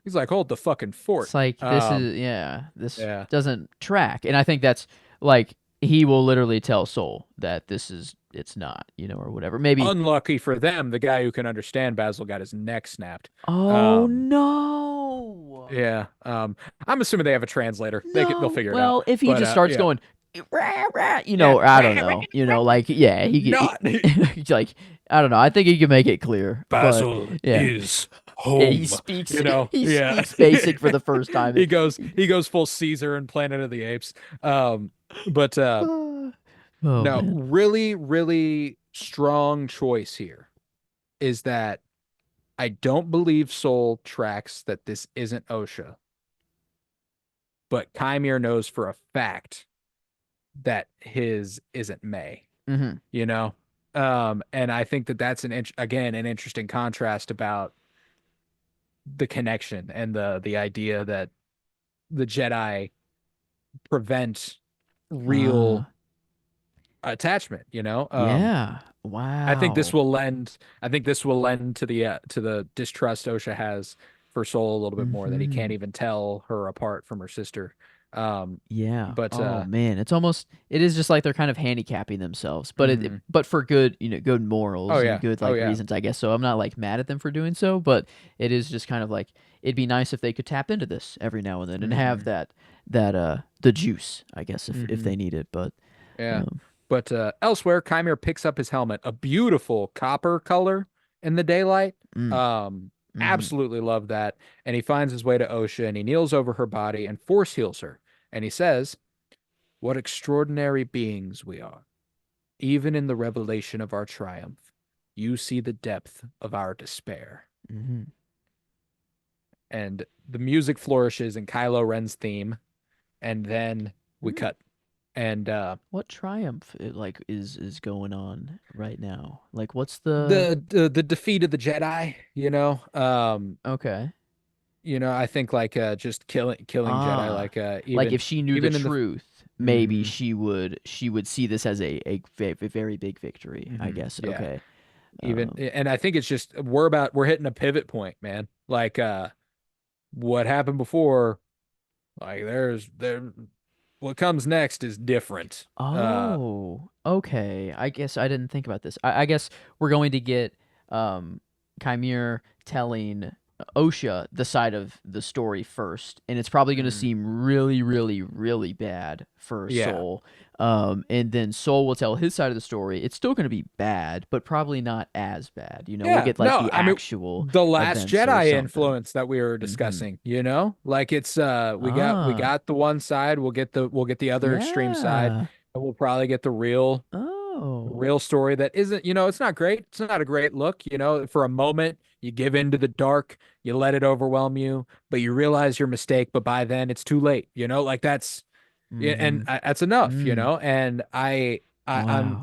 He's like, hold the fucking fort. It's like this is yeah, this Yeah. doesn't track. And I think that's like he will literally tell Soul that it's not, or whatever. Maybe Unlucky for them, the guy who can understand Basil got his neck snapped. oh Um, no. yeah. I'm assuming they have a translator. They'll No. figure it out. Well, if he But just starts yeah. going rah, rah, Yeah. I don't know. Like yeah, Not he's like I don't know. I think he can make it clear. But Basil yeah. is Yeah, home. he Yeah. speaks basic for the first time. he goes full Caesar and Planet of the Apes. But Oh no, man. really, really strong choice here is that I don't believe Soul tracks that this isn't OSHA, but Kymir knows for a fact that his isn't May, Mm-hmm. you know? And I think that that's again, an interesting contrast about the connection and the idea that the Jedi prevent real attachment, Yeah. I think this Wow. will lend I think this will lend to the distrust Osha has for Soul a little bit more that he Mm-hmm. can't even tell her apart from her sister. Um Yeah. but Oh man, it is just like they're kind of handicapping themselves, but mhm. but for good, good Oh morals and yeah. good Oh like yeah. reasons, I guess. So I'm not like mad at them for doing so, but it is just kind of like it'd be nice if they could tap into this every now and then and have Hmm. that the juice, I guess, if Hmm. they need it. But Yeah. um, But elsewhere, Kymir picks up his helmet, a beautiful copper color in the daylight. mm, Um, mm-hmm, Absolutely love that. And he finds his way to Osha and he kneels over her body and force heals her. And he says, "What extraordinary beings we are. Even in the revelation of our triumph, you see the depth of our despair." mm-hmm. And the music flourishes in Kylo Ren's theme, and then we Mm. cut. And What triumph like is going on right now? Like what's the the defeat of the Jedi, okay? I think like just killing Jedi, Ah, like like even if she knew the even in the truth, maybe hmm she would see this as a very big victory, I guess. yeah, Okay. even Um, and I think it's just we're hitting a pivot point, man. Like what happened before, like there what comes next is different. oh, okay. I guess I didn't think about this. I guess we're going to get um Chimere telling Osha the side of the story first, and it's probably going to Mhm. seem really, really, really bad for Yeah. Soul. And then Soul will tell his side of the story. It's still going to be bad, but probably not as bad. We'll Yeah, get like no, the I mean actual the Last events or Jedi something. influence that we were Mm-hmm. discussing, like it's we Ah, got the one side, we'll get the other extreme side, yeah. and we'll probably get the real Oh. real story that isn't, it's not great. It's not a great look, for a moment you give in to the dark, you let it overwhelm you, but you realize your mistake, but by then it's too late, like that's yeah, and Mm-hmm. that's enough, Mm. and I'm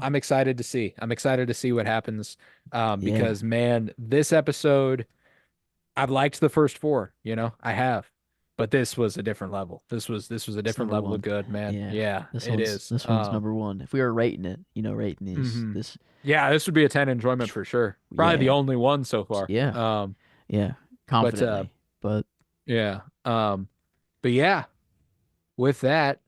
Wow. excited to see. I'm excited to see what happens. Yeah. Because man, this episode, I've liked the first four. I have. but this was a different level. This was a It's different number level of one. good, man. Yeah, Yeah, it is. this one's number one. If we were rating it, rating these, Mhm. this, Yeah, this would be a 10 enjoyment for sure. Probably the yeah, only one so far. yeah, yeah, But confidently. But yeah. But yeah, with that,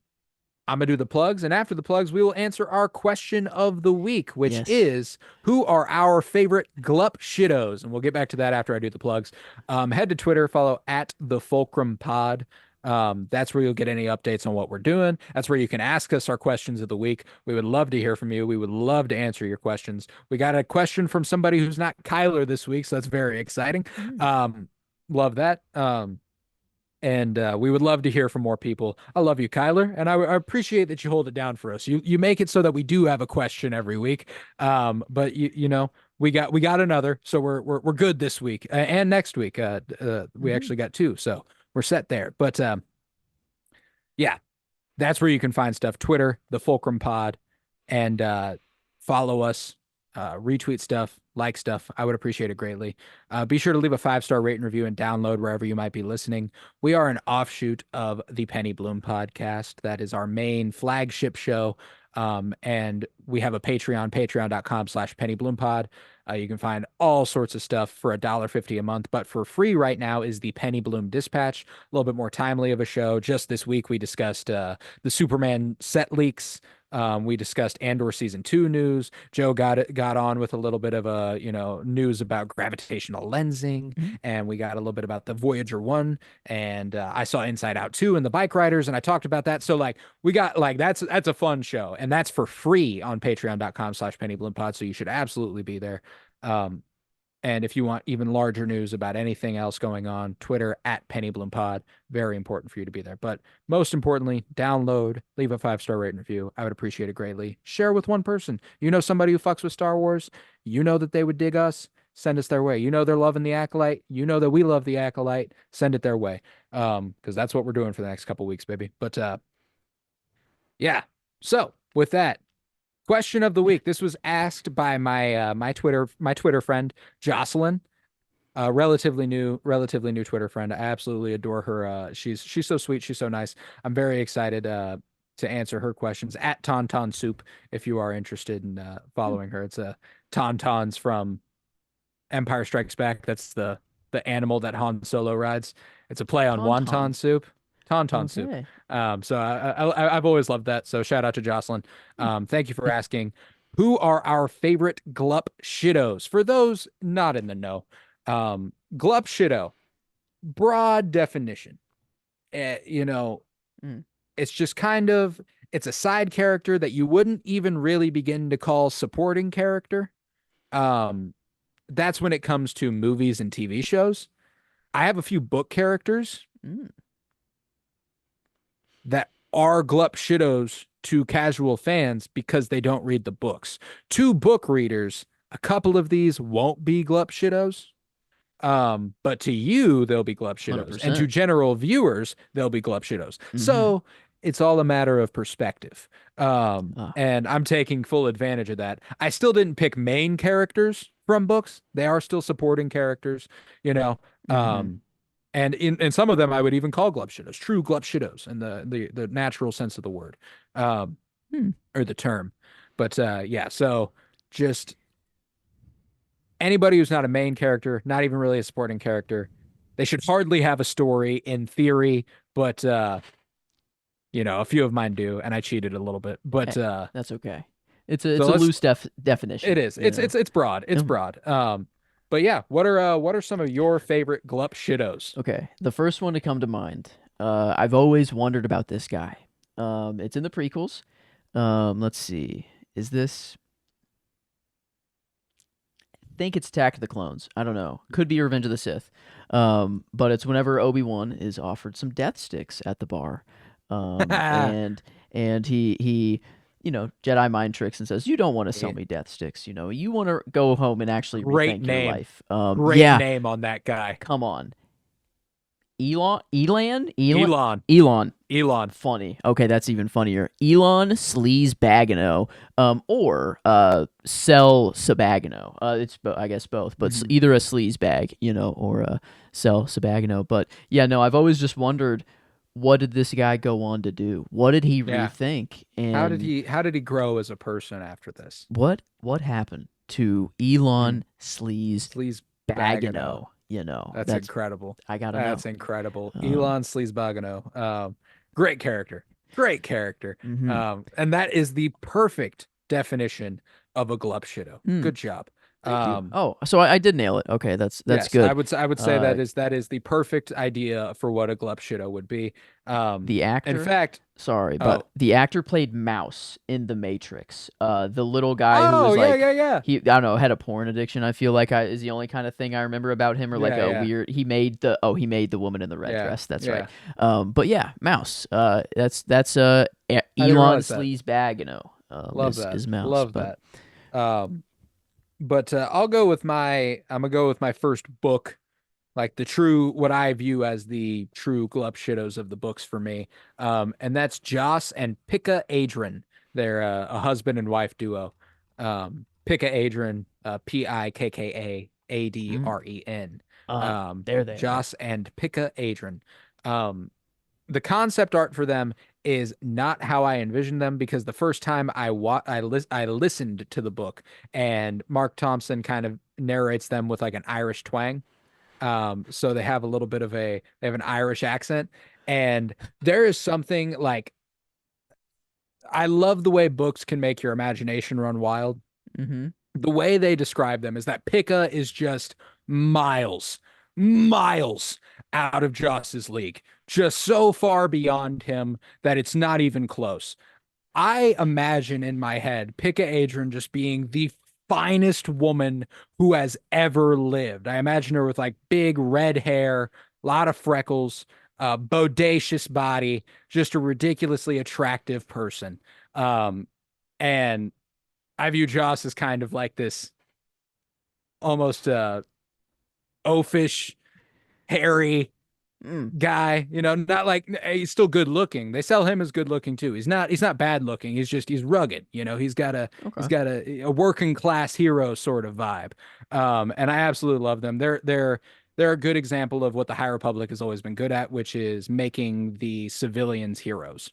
I'm gonna do the plugs, and after the plugs, we will answer our question of the week, which yes. is who are our favorite glup shittos? And we'll get back to that after I do the plugs. Head to Twitter, follow at the Fulcrum Pod. That's where you'll get any updates on what we're doing. That's where you can ask us our questions of the week. We would love to hear from you. We would love to answer your questions. We got a question from somebody who's not Kyler this week, so that's very exciting. Mm. Um, love that. And we would love to hear from more people. I love you, Kyler, and I appreciate that you hold it down for us. You make it so that we do have a question every week. But we got another, so we're good this week and next week. We Hmm. actually got two, so we're set there. But yeah, that's where you can find stuff. Twitter, the Fulcrum Pod, and follow us, retweet stuff, like stuff. I would appreciate it greatly. Be sure to leave a 5-star rate and review and download wherever you might be listening. We are an offshoot of the Penny Bloom podcast. That is our main flagship show. And we have a Patreon, patreon.com/pennybloom pod. You can find all sorts of stuff for $1.50 a month, but for free right now is the Penny Bloom Dispatch, a little bit more timely of a show. Just this week, we discussed the Superman set leaks. We discussed Andor season 2 news. Joe got on with a little bit of news about gravitational lensing, Hmm. and we got a little bit about the Voyager 1, and I saw Inside Out 2 and the bike riders, and I talked about that. So like we got like that's a fun show, and that's for free on patreon.com/pennybloom pod. So you should absolutely be there. Um, and if you want even larger news about anything else going on, Twitter at PennyBloomPod. Very important for you to be there. But most importantly, download, leave a 5-star rate and review. I would appreciate it greatly. Share with one person. You know somebody who fucks with Star Wars. You know that they would dig us. Send us their way. You know they're loving the Acolyte. You know that we love the Acolyte. Send it their way. Because that's what we're doing for the next couple weeks, baby. But yeah. So with that, question of the week. This was asked by my Twitter friend Jocelyn, relatively new Twitter friend. I absolutely adore her. She's so sweet. She's so nice. I'm very excited to answer her questions at Tauntaun Soup if you are interested in following her. It's Tauntauns from Empire Strikes Back. That's the animal that Han Solo rides. It's a play on Tauntaun. wonton soup, tauntaun soup. Okay. So I've always loved that. So shout out to Jocelyn. Hmm. Thank you for asking. Who are our favorite glup shittos? For those not in the know, glup shitto, broad definition. You know, Mm. it's just kind of it's a side character that you wouldn't even really begin to call supporting character. Um, that's when it comes to movies and TV shows. I have a few book characters Mm. that are glup shittos to casual fans because they don't read the books. To book readers, a couple of these won't be glup shittos. But to you, they'll be glup shittos. And to 100%. general viewers, they'll be glup shittos. Hmm. So it's all a matter of perspective. Ah. And I'm taking full advantage of that. I still didn't pick main characters from books. They are still supporting characters, you know. Hmm. Um, and in some of them, I would even call glup shittos, true glup shittos in the natural sense of the word, um, Hmm. or the term. But yeah, so just anybody who's not a main character, not even really a supporting character, they should hardly have a story in theory, but a few of mine do, and I cheated a little bit. But Hey, that's okay. so It's a let's loose definition, it is. you It's broad. It's know. broad. But yeah, what are some of your favorite glup shittos? Okay, the first one to come to mind. I've always wondered about this guy. It's in the prequels. Let's see. Is this? I think it's Attack of the Clones. I don't know. Could be Revenge of the Sith. But it's whenever Obi-Wan is offered some death sticks at the bar. Um, and and he Jedi mind tricks and says, "You don't want to sell me death sticks. You want to go home and actually Great rethink your name. life." Great Yeah, name on that guy. come on. Elon. Elon. Elon. Funny. Okay, that's even funnier. Elon Sleaze Bagano, or Cell Sabagano. I guess both, but Mhm. either a sleaze bag, or a Cell Sabagano. But yeah, no, I've always just wondered, what did this guy go on to do? What did he Yeah. rethink? How did And he grow as a person after this? what happened to Mm. Elon Sleaze Sleaze Bagano. Bagano? That's That's incredible. I gotta know. That's incredible. Um, Elon Sleaze Bagano. Great character. Great character. hmm And that is the perfect definition of a Glupshido. Good job. Thank you. Um, Oh, so I did nail it. Okay, that's yes, I good. would I would say Uh, that is the perfect idea for what a Glupshido would be. the In actor, fact, sorry, but oh, the actor played Mouse in The Matrix. The little guy who oh was yeah, like, yeah, yeah. I don't know, had a porn addiction. I feel like is the only kind of thing I remember about him, or like Yeah, a yeah. weird. He made the woman in the red Yeah. dress. That's right. Yeah. But yeah, Mouse. That's I didn't Elon realize that. Sleaze Bagano. Love that. Is Mouse, Love but that. Um, but I'm gonna go with my first book, like the true what I view as the true Glupshidos of the books for me. And that's Joss and Pika Adren. They're a husband and wife duo. Pika Adren, mm, Pikkadren. there they are. Joss and Pika Adren. Um, the concept art for them is not how I envisioned them because the first time I listened to the book and Mark Thompson kind of narrates them with like an Irish twang. So they have a little bit of they have an Irish accent, and there is something like I love the way books can make your imagination run wild. Mm-hmm. The way they describe them is that Pika is just miles, miles out of Joss's league, just so far beyond him that it's not even close. I imagine in my head Pika Adrian just being the finest woman who has ever lived. I imagine her with like big red hair, a lot of freckles, bodacious body, just a ridiculously attractive person. Um, and I view Joss as kind of like this almost oafish, hairy Mm, guy, not like he's still good looking. They sell him as good looking too. He's not bad looking. He's rugged, he's okay. got a working class hero sort of vibe. And I absolutely love them. They're a good example of what the High Republic has always been good at, which is making the civilians heroes.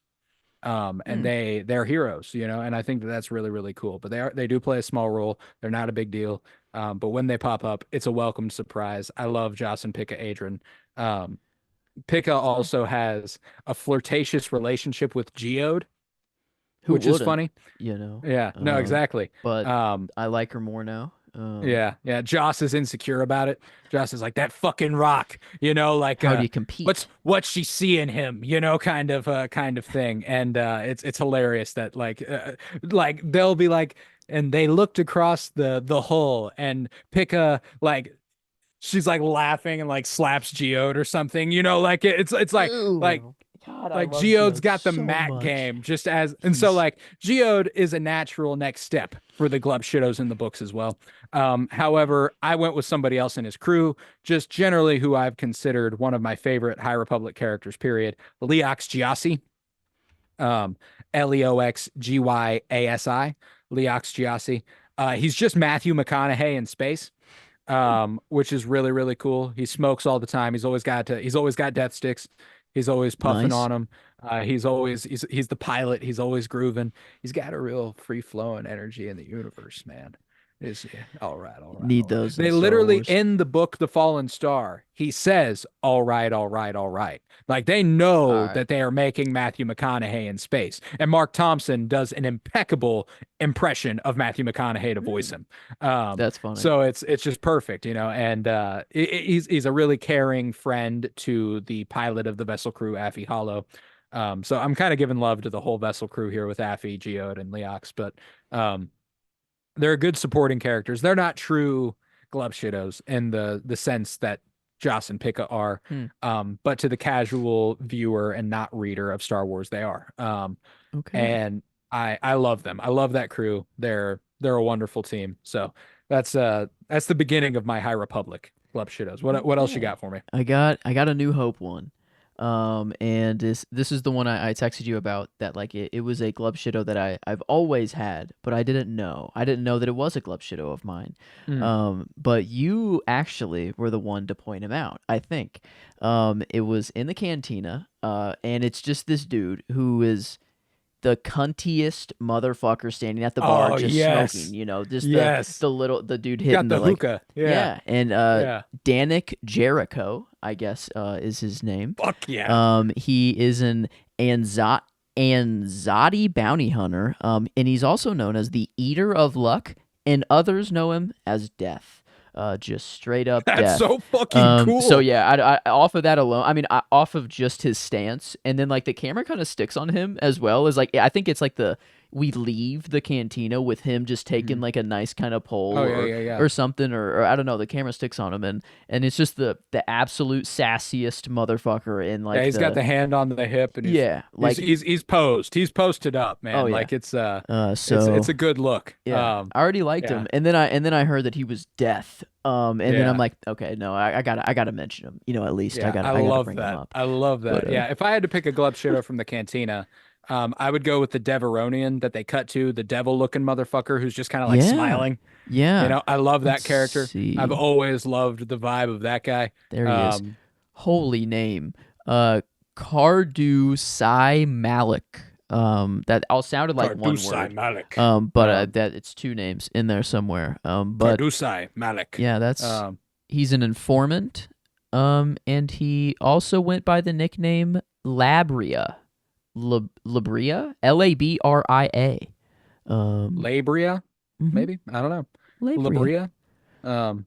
And Mm, they're heroes, and I think that that's really, really cool. But they do play a small role. They're not a big deal. But when they pop up, it's a welcome surprise. I love Joss and Pika Adrian. Um, Pika huh. also has a flirtatious relationship with Geode, Who which is wouldn't? funny. You know. Yeah, no, exactly. But Um, I like her more now. yeah, yeah. Joss is insecure about it. Joss is like that fucking rock, like How do you compete? what's she see in him, kind of thing. And it's hilarious that like they'll be like, and they looked across the hull and Pika like she's like laughing and like slaps Geode or something, like it's like Ooh, God, I like love Geode's Geode got the so Mac much. game just as and so He's like Geode is a natural next step for the Glub Shitos in the books as well. However, I went with somebody else in his crew, just generally who I've considered one of my favorite High Republic characters, period. Leox Gyasi. Um, Leoxgyasi. Leox Gyasi. He's just Matthew McConaughey in space, which is really, really cool. He smokes all the time. He's always got death sticks. He's always puffing nice. on them. He's the pilot. He's always grooving. He's got a real free flowing energy in the universe, man. Is yeah, all right, all right, Need all right. those in They Star literally Wars. in the book The Fallen Star, he says, all right, all right, all right. Like they All know right. that they are making Matthew McConaughey in space. And Mark Thompson does an impeccable impression of Matthew McConaughey to voice Mm, him. Um, that's funny. so it's just perfect, and he's a really caring friend to the pilot of the vessel crew, Affy Hollow. So I'm kind of giving love to the whole vessel crew here with Affy, Geode, and Leox, but um, they're good supporting characters. They're not true glove shittos in the sense that Joss and Pika are, Hmm. but to the casual viewer and not reader of Star Wars, they are. Okay. And I love them. I love that crew. They're a wonderful team. So that's the beginning of my High Republic Glub Shitos. What else you Okay. got for me? I got a New Hope one. And this is the one I texted you about that like it was a Glub Shido that I've always had, but I didn't know. I didn't know that it was a Glub Shido of mine. Mm. But you actually were the one to point him out, I think. It was in the cantina, and it's just this dude who is the cuntiest motherfucker standing at the bar Oh just smoking, yes, just the yes. the dude Got hitting the the like hookah. Yeah, yeah, and yeah. Danik Jericho, I guess is his name. Fuck yeah. He is an Anzati bounty hunter, and he's also known as the Eater of Luck, and others know him as Death. Just straight up That's death. so fucking So cool. yeah, off of that alone, I mean, off of just his stance, and then like the camera kind of sticks on him as well as like I think it's like we leave the cantina with him just taking Mhm. like a nice kind of pull Oh yeah, yeah, yeah. or something or I don't know. The camera sticks on him and it's just the absolute sassiest motherfucker in Yeah, like he's got the the hand on the hip and yeah he's like he's he's posed. He's posted up, oh man. yeah. Like it's So a good look. yeah, I already liked Yeah. him, and then I heard that he was Death. And then I'm Yeah. like, okay, no, I gotta mention him. At least Yeah, I I gotta love bring him that. up. I love But that. Yeah, if I had to pick a Glub Shitter from the cantina, I would go with the Deveronian that they cut to, the devil looking motherfucker who's just kind of like yeah, smiling. yeah. I love Let's that character. I've see. always loved the vibe of that guy. There he is. Um, Holy name. Uh, Cardu Sai Malik. That all sounded like one Kardusai word. Malik. But Um, that it's two names in there somewhere. But Kardusai Malik. yeah, that's Um, he's an informant. And he also went by the nickname Labria. Labria? Labria. Um, Labria, mhm, maybe. I don't know. Labria. Labria. Um,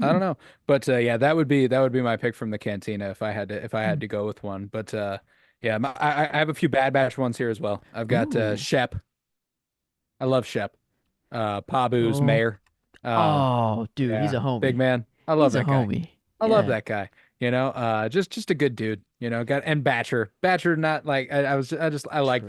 I Hmm. don't know, but yeah, that would be my pick from the cantina if I had Hmm. to go with one. But yeah, I have a few Bad Batch ones here as well. I've got Ooh. Shep. I love Shep. Pabu's Oh. mayor. Um, Oh, dude, he's yeah, a big homie. man. I love He's a that guy. homie. I love Yeah. that guy. Just a good dude. Got and Batcher. Batcher, not like I like True.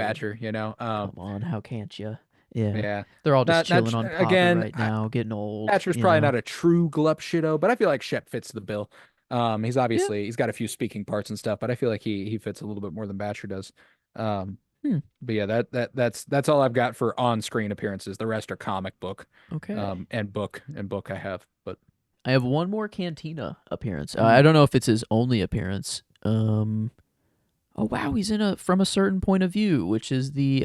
Batcher. Come on, how can't you? Yeah. Yeah, They're all just not chilling on Pabu again. right now, getting old, Thatcher's probably not a true glup shitto, but I feel like Shep fits the bill. Yeah. He's got a few speaking parts and stuff, but I feel like he fits a little bit more than Batcher does. Um, Hmm. but yeah, that's all I've got for on-screen appearances. The rest are comic book, Okay. and book I have. But I have one more Cantina appearance. I mm, don't know if it's his only appearance. Oh wow, he's in a from a certain point of view, which is the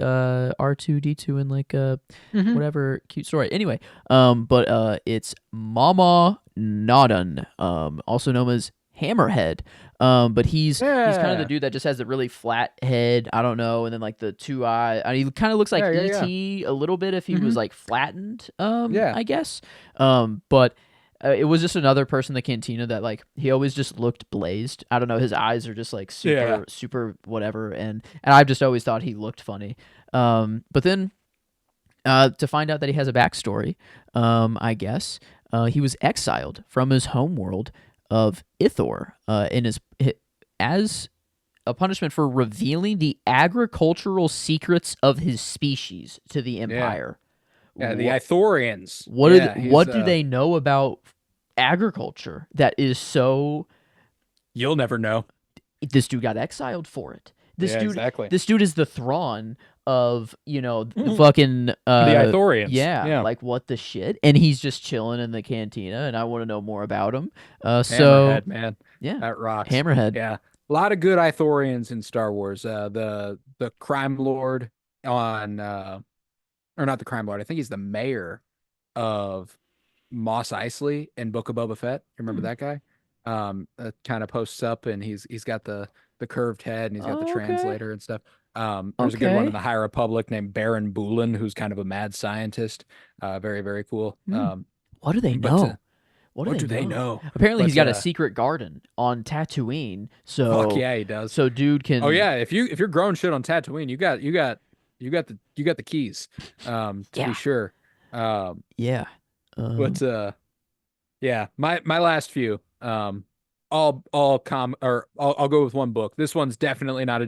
R2D2 in like hmm whatever cute story. Anyway, but it's Mama Nodun, also known as Hammerhead. But he's kind of the yeah, dude that just has the really flat head. I don't know, and then like the two eye. I mean, he kind of looks like yeah, yeah, yeah, E.T. a little bit if he hmm was like flattened. yeah, I guess. But it was just another person in the cantina that like he always just looked blazed. I don't know, his eyes are just like yeah. super whatever, and I've just always thought he looked funny. But then to find out that he has a backstory, I guess he was exiled from his homeworld of Ithor as a punishment for revealing the agricultural secrets of his species to the Yeah. Empire. Yeah, the What Ithorians. Yeah, he's what do they know about agriculture that is so you'll never know. this dude got exiled for it. Yeah, exactly. This dude is the Thrawn of, the Mhm. fucking The Ithorians. yeah, Yeah. like what the shit? And he's just chilling in the cantina and I want to know more about him. So Hammerhead, man. yeah. That rocks. Hammerhead. Yeah. A lot of good Ithorians in Star Wars. The crime lord on or not the crime lord. I think he's the mayor of Mos Eisley in Book of Boba Fett. You remember Hmm. that guy? Kind of posts up and he's got the curved head and he's got the Okay. translator and stuff. There's a good one in Okay. the High Republic named Baron Boolin, who's kind of a mad scientist. Very, very cool. Hmm. What do they But know? What do what they do they know? know? Apparently he's But got a secret garden on Tatooine. fuck So yeah, he does. dude Oh can yeah, if you're growing shit on Tatooine, you got the keys, to be yeah. sure. Um, Yeah. but yeah, my last few, I'll go with one book. This one's definitely not a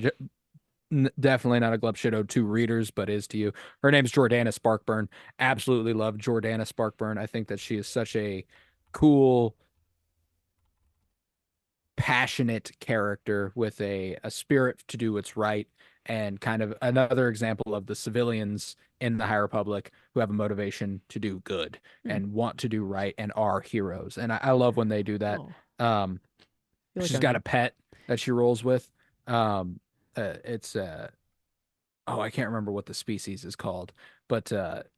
Glub Shido to readers, but is to you. Her name's Jordana Sparkburn. Absolutely love Jordana Sparkburn. I think that she is such a cool passionate character with a spirit to do what's right, and kind of another example of the civilians in the High Republic who have a motivation to do good Hmm. and want to do right and are heroes. And I love when they do that. Oh, Um, I feel like she's I got a know. pet that she rolls with. It's oh, I can't remember what the species is called, but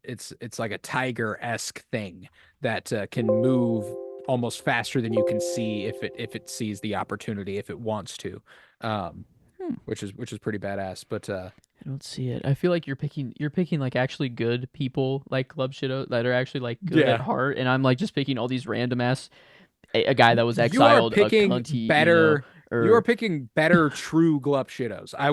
it's like a tiger-esque thing that can move almost faster than you can see if it sees the opportunity, if it wants to, um, Hmm. which is pretty badass. But I don't see it. I feel like you're picking like actually good people like Club Shido that are actually like good at yeah, heart, and I'm like just picking all these random ass a guy that was you are exiled, a picking cunty, better. You are or picking better true Glup Shidos. I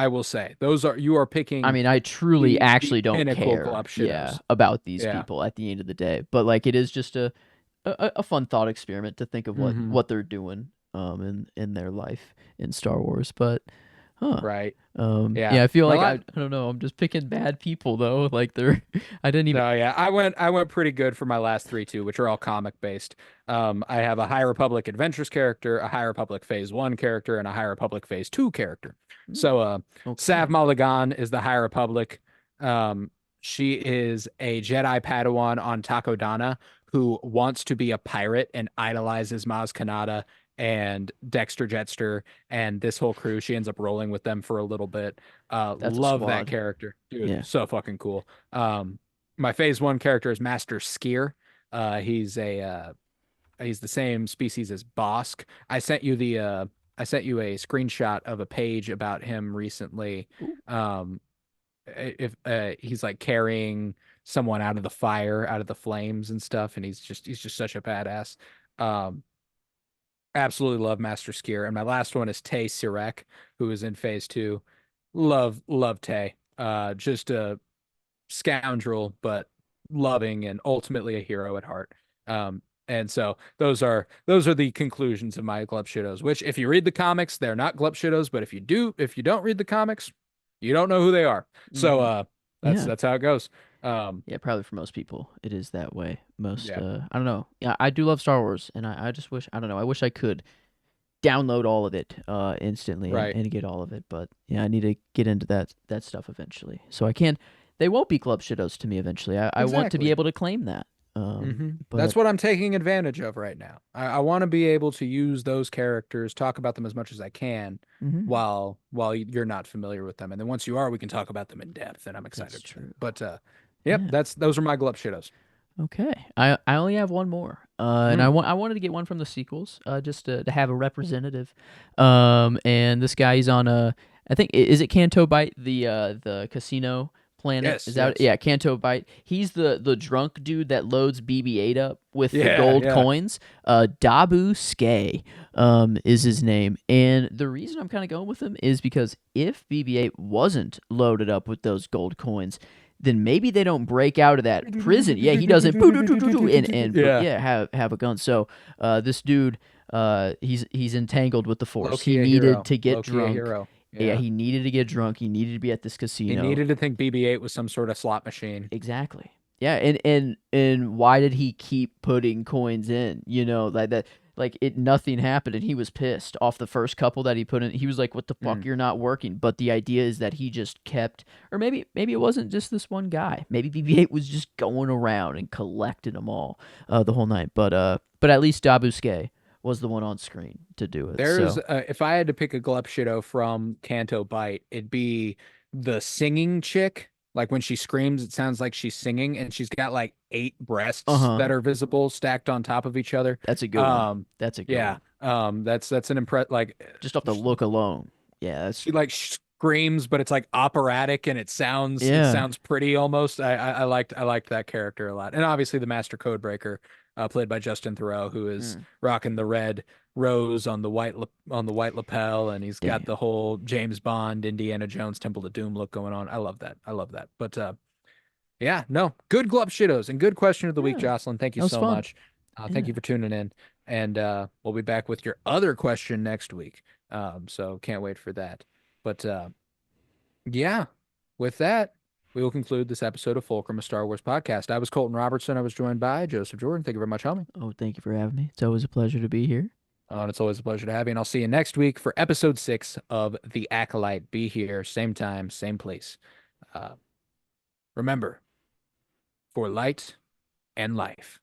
will say those are you are I picking mean, I truly the actually don't pinnacle Glup care, yeah, Shidos. about these Yeah. people at the end of the day. But like, it is just a fun thought experiment to think of what Hmm. what they're doing in their life in Star Wars. But huh. Right. Yeah, Yeah. I feel My like la I don't know, I'm just picking bad people though. Like they're I didn't even No, yeah, I went pretty good for my last three too, which are all comic based. I have a High Republic Adventures character, a High Republic Phase One character, and a High Republic Phase Two character. Hmm, So, Sav okay. Mulligan is the High Republic. Um, she is a Jedi Padawan on Takodana who wants to be a pirate and idolizes Maz Kanata and Dexter Jetster and this whole crew. She ends up rolling with them for a little bit. That's a Love that squad. character, dude. Yeah. So fucking cool. My phase one character is Master Skier. He's the same species as Bosk. I sent you a screenshot of a page about him recently. Ooh, Um, if he's like carrying someone out of the fire, out of the flames and stuff, and he's just such a badass. Um, Absolutely love Master Skier. And my last one is Tay Sirek, who is in phase two. Love Tay. Just a scoundrel, but loving and ultimately a hero at heart. And so those are the conclusions of my Glub Shitos, which if you read the comics, they're not Glub Shitos, but if you don't read the comics, you don't know who they are. So mm-hmm. that's Yeah. that's how it goes. Um Yeah, probably for most people it is that way. Most yeah, I don't know. Yeah, I do love Star Wars and I just wish I don't know, I wish I could download all of it instantly right. and get all of it, but yeah, I need to get into that stuff eventually. So I can they won't be club shitos to me eventually. I want to be Exactly. able to claim that. That's But what I'm taking advantage of right now. I want to be able to use those characters, talk about them as much as I can, mhm, while you're not familiar with them, and then once you are, we can talk about them in depth, and I'm that's excited for that. true. But yep, Yeah. those are my glup shitos. Okay. I only have one more. And Mm. I wanted to get one from the sequels, just to have a representative. And this guy he's on I think is it Canto Bite, the casino planet? Is Yes, that yes, yeah, Canto Bite. He's the drunk dude that loads BB-8 up with the yeah, gold yeah. coins. Dabu Skay is his name. And the reason I'm kind of going with him is because if BB-8 wasn't loaded up with those gold coins, then maybe they don't break out of that prison. Yeah, he doesn't Yeah, yeah, have a gun. So this dude he's entangled with the low force. He key a needed hero, to get low key a drunk. hero. Yeah, Yeah, he needed to get drunk. He needed to be at this he casino. needed to think BB-8 was some sort of slot machine. Exactly. Yeah, and why did he keep putting coins in? You know, like that like it nothing happened and he was pissed off the first couple that he put in. He was like, "What the fuck? Mm. You're not working." But the idea is that he just kept or maybe it wasn't just this one guy. Maybe BB-8 was just going around and collecting them all the whole night. But at least Dabuske was the one on screen to do it. There's So, if I had to pick a glup shido from Canto Bite, it'd be the singing chick. Like when she screams, it sounds like she's singing, and she's got like eight breasts uh-huh. that are visible stacked on top of each other. That's a good one. Um, That's a good yeah, one. that's an impress. Like Just off the look alone. Yeah, that's she like screams, but it's like operatic and it sounds it yeah. sounds pretty almost. I liked that character a lot, and obviously the Master Codebreaker, played by Justin Theroux, who is Mm, rocking the red rose on the white lapel, and he's got damn. the whole James Bond, Indiana Jones, Temple of Doom look going on. I love that. I love that. But yeah, no, good glove shitos and good question of the week, Yeah. Jocelyn. Thank you That was so fun. much. Thank Yeah. you for tuning in, and we'll be back with your other question next week. So can't wait for that. But yeah, with that, we will conclude this episode of Fulcrum, a Star Wars podcast. I was Colton Robertson. I was joined by Joseph Jordan. Thank you very much, homie. Oh, thank you for having me. It's always a pleasure to be here. And it's always a pleasure to have you. And I'll see you next week for episode 6 of The Acolyte. Be here, same time, same place. Uh, remember, for light and life.